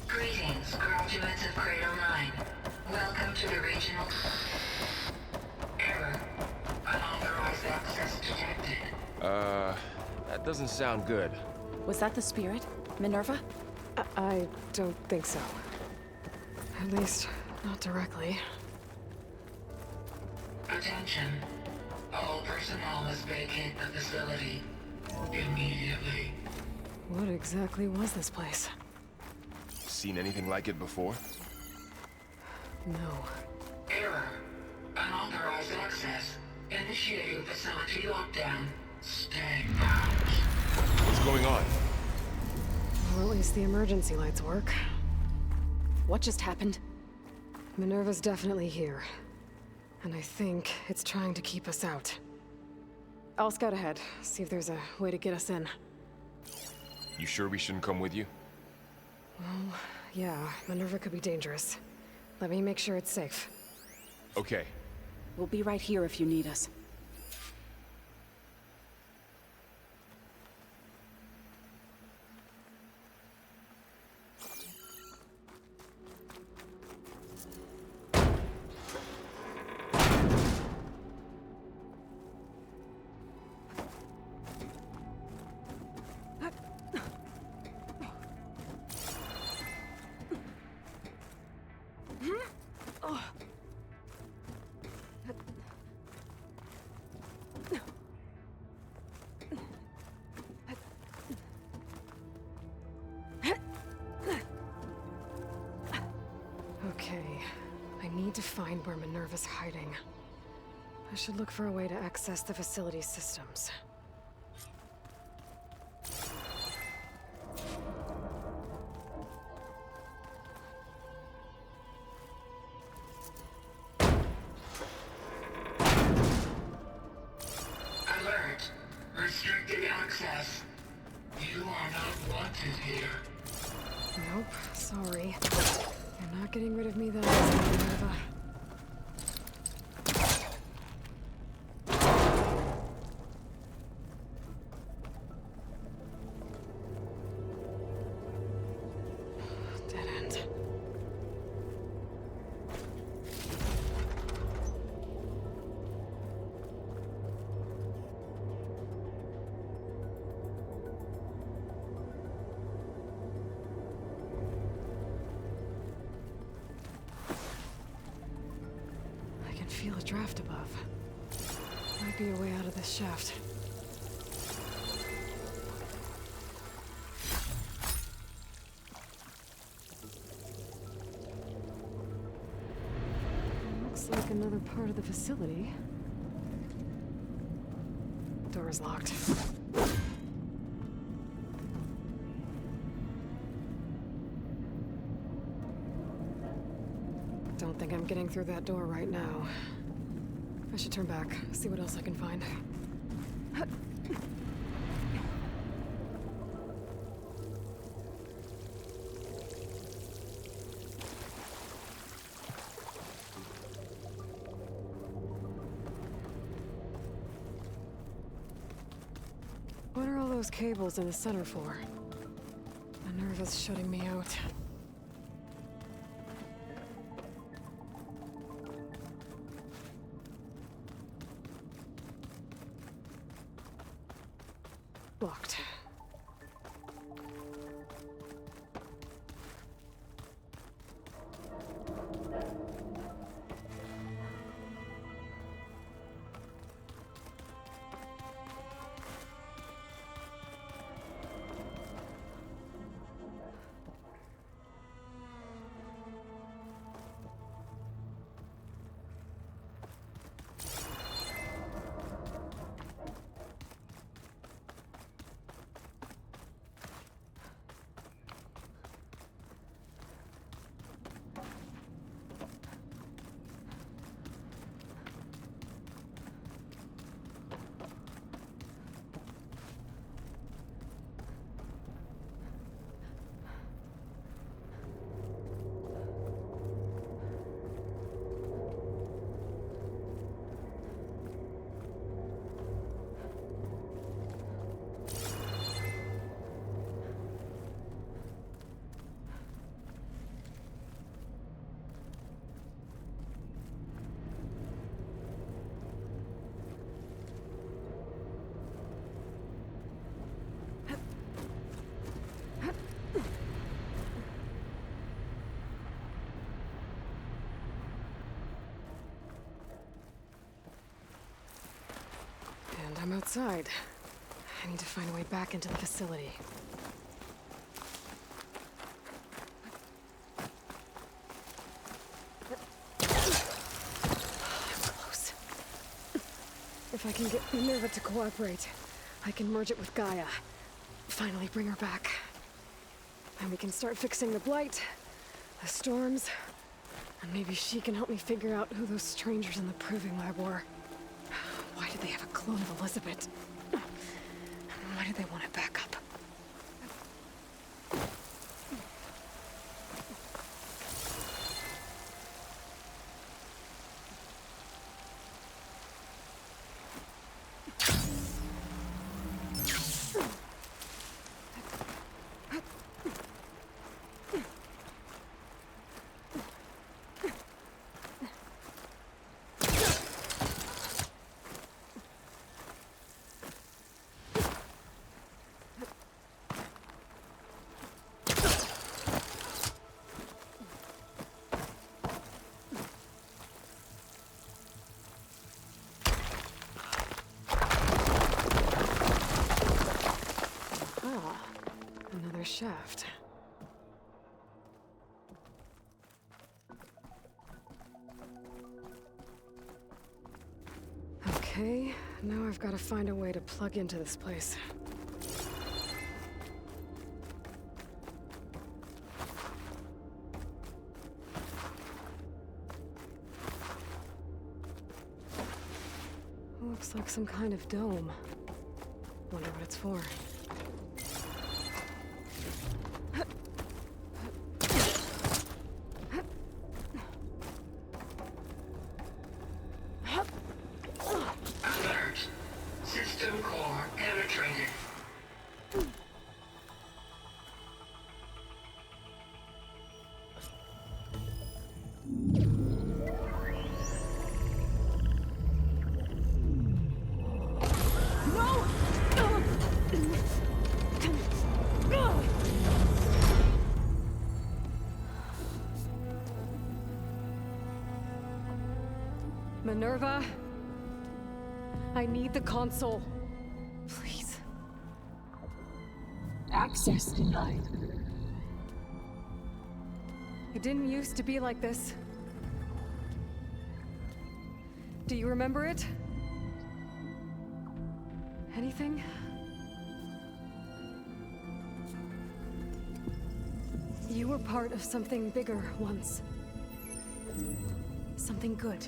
Greetings, graduates of Cradle 9. Welcome to the regional... Error. Unauthorized access detected. That doesn't sound good. Was that the spirit? Minerva? I don't think so. At least, not directly. Attention. All personnel must vacate the facility. Immediately. What exactly was this place? Seen anything like it before? No. Error. Unauthorized access. Initiating facility lockdown. Stay out. What's going on? Well, at least the emergency lights work. What just happened? Minerva's definitely here. And I think it's trying to keep us out. I'll scout ahead, see if there's a way to get us in. You sure we shouldn't come with you? Well, yeah, Minerva could be dangerous. Let me make sure it's safe. Okay. We'll be right here if you need us. Okay, I need to find where Minerva's hiding. I should look for a way to access the facility's systems. Alert! Restricted access. You are not wanted here. Nope, sorry. You're not getting rid of me that easily, Minerva. Dead end. I can feel a draft above. Might be a way out of this shaft. Looks like another part of the facility. Door is locked. Don't think I'm getting through that door right now. I should turn back, see what else I can find. What are all those cables in the center for? Minerva's shutting me out. Blocked. And I'm outside. I need to find a way back into the facility. Close. If I can get Minerva to cooperate, I can merge it with Gaia. Finally bring her back. And we can start fixing the Blight, the storms, and maybe she can help me figure out who those strangers in the Proving Lab were. Why Why do they have a clone of Elizabeth? Why do they want to back up? Another shaft. Okay, now I've got to find a way to plug into this place. Looks like some kind of dome. Wonder what it's for. Alert. System core penetrated. Minerva, I need the console. Please. Access denied. It didn't used to be like this. Do you remember it? Anything? You were part of something bigger once. Something good.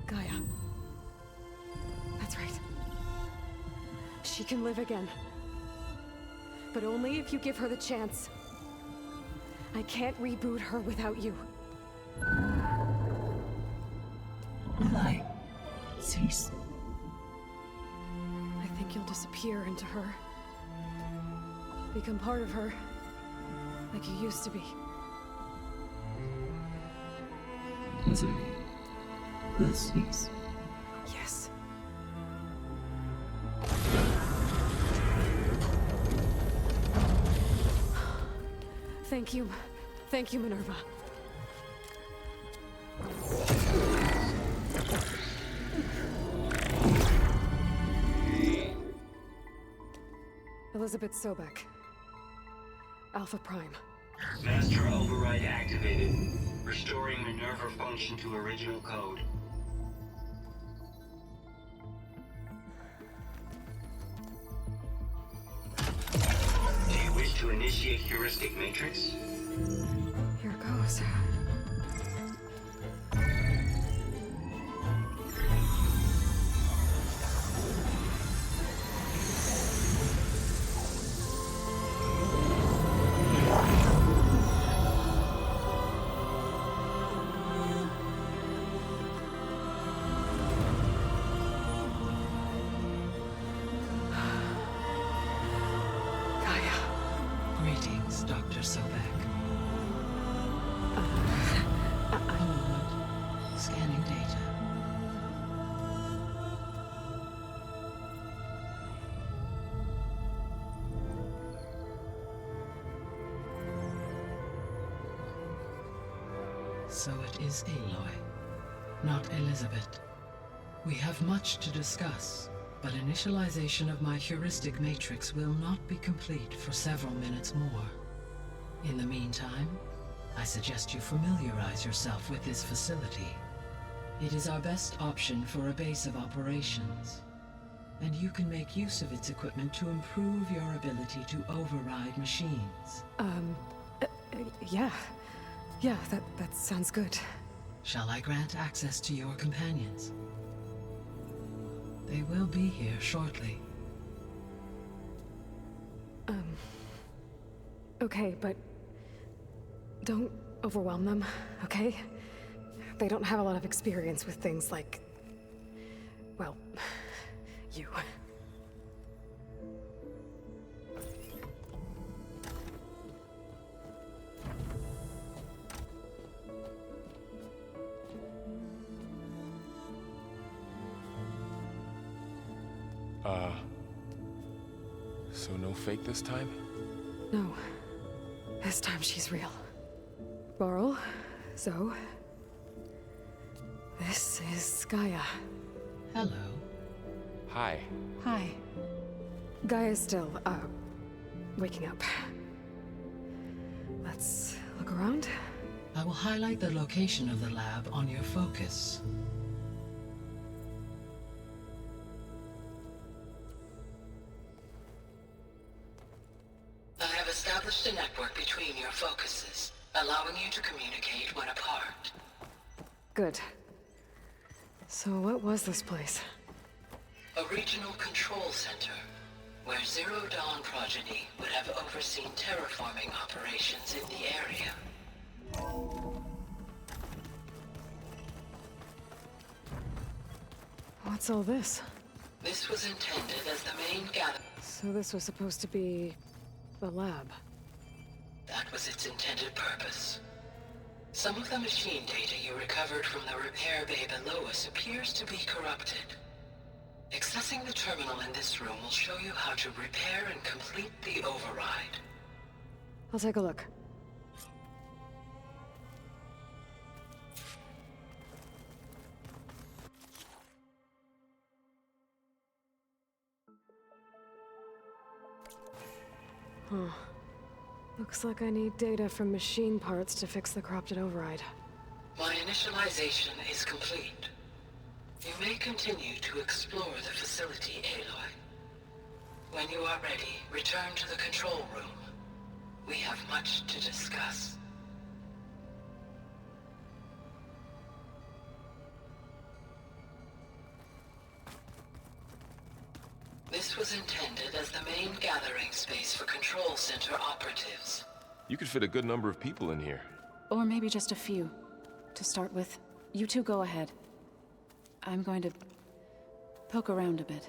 Gaia. That's right. She can live again. But only if you give her the chance. I can't reboot her without you. Light. Cease. I think you'll disappear into her. Become part of her. Like you used to be. Desiree. The cease. Yes. Thank you. Thank you, Minerva. Elizabeth Sobek. Alpha Prime. Master override activated. Restoring Minerva function to original code. Do you wish to initiate heuristic matrix? Here goes. Greetings, Dr. Sobek. Scanning data. So it is Aloy, not Elizabeth. We have much to discuss, but initialization of my heuristic matrix will not be complete for several minutes more. In the meantime, I suggest you familiarize yourself with this facility. It is our best option for a base of operations, and you can make use of its equipment to improve your ability to override machines. Yeah. Yeah, that sounds good. Shall I grant access to your companions? They will be here shortly. Okay, but don't overwhelm them, okay? They don't have a lot of experience with things like, well, you. So no fake this time? No. This time she's real. Varl, Zoe. This is Gaia. Hello. Hi. Hi. Gaia's still, waking up. Let's look around. I will highlight the location of the lab on your focus. I have established a network between your focuses, allowing you to communicate when apart. Good. So what was this place? A regional control center, where Zero Dawn progeny would have overseen terraforming operations in the area. What's all this? This was intended as the main gather. So this was supposed to be the lab. That was its intended purpose. Some of the machine data you recovered from the repair bay below us appears to be corrupted. Accessing the terminal in this room will show you how to repair and complete the override. I'll take a look. Huh. Looks like I need data from machine parts to fix the corrupted override. My initialization is complete. You may continue to explore the facility, Aloy. When you are ready, return to the control room. We have much to discuss. This was intended as the main gathering space for Control Center operatives. You could fit a good number of people in here. Or maybe just a few. To start with, you two go ahead. I'm going to poke around a bit.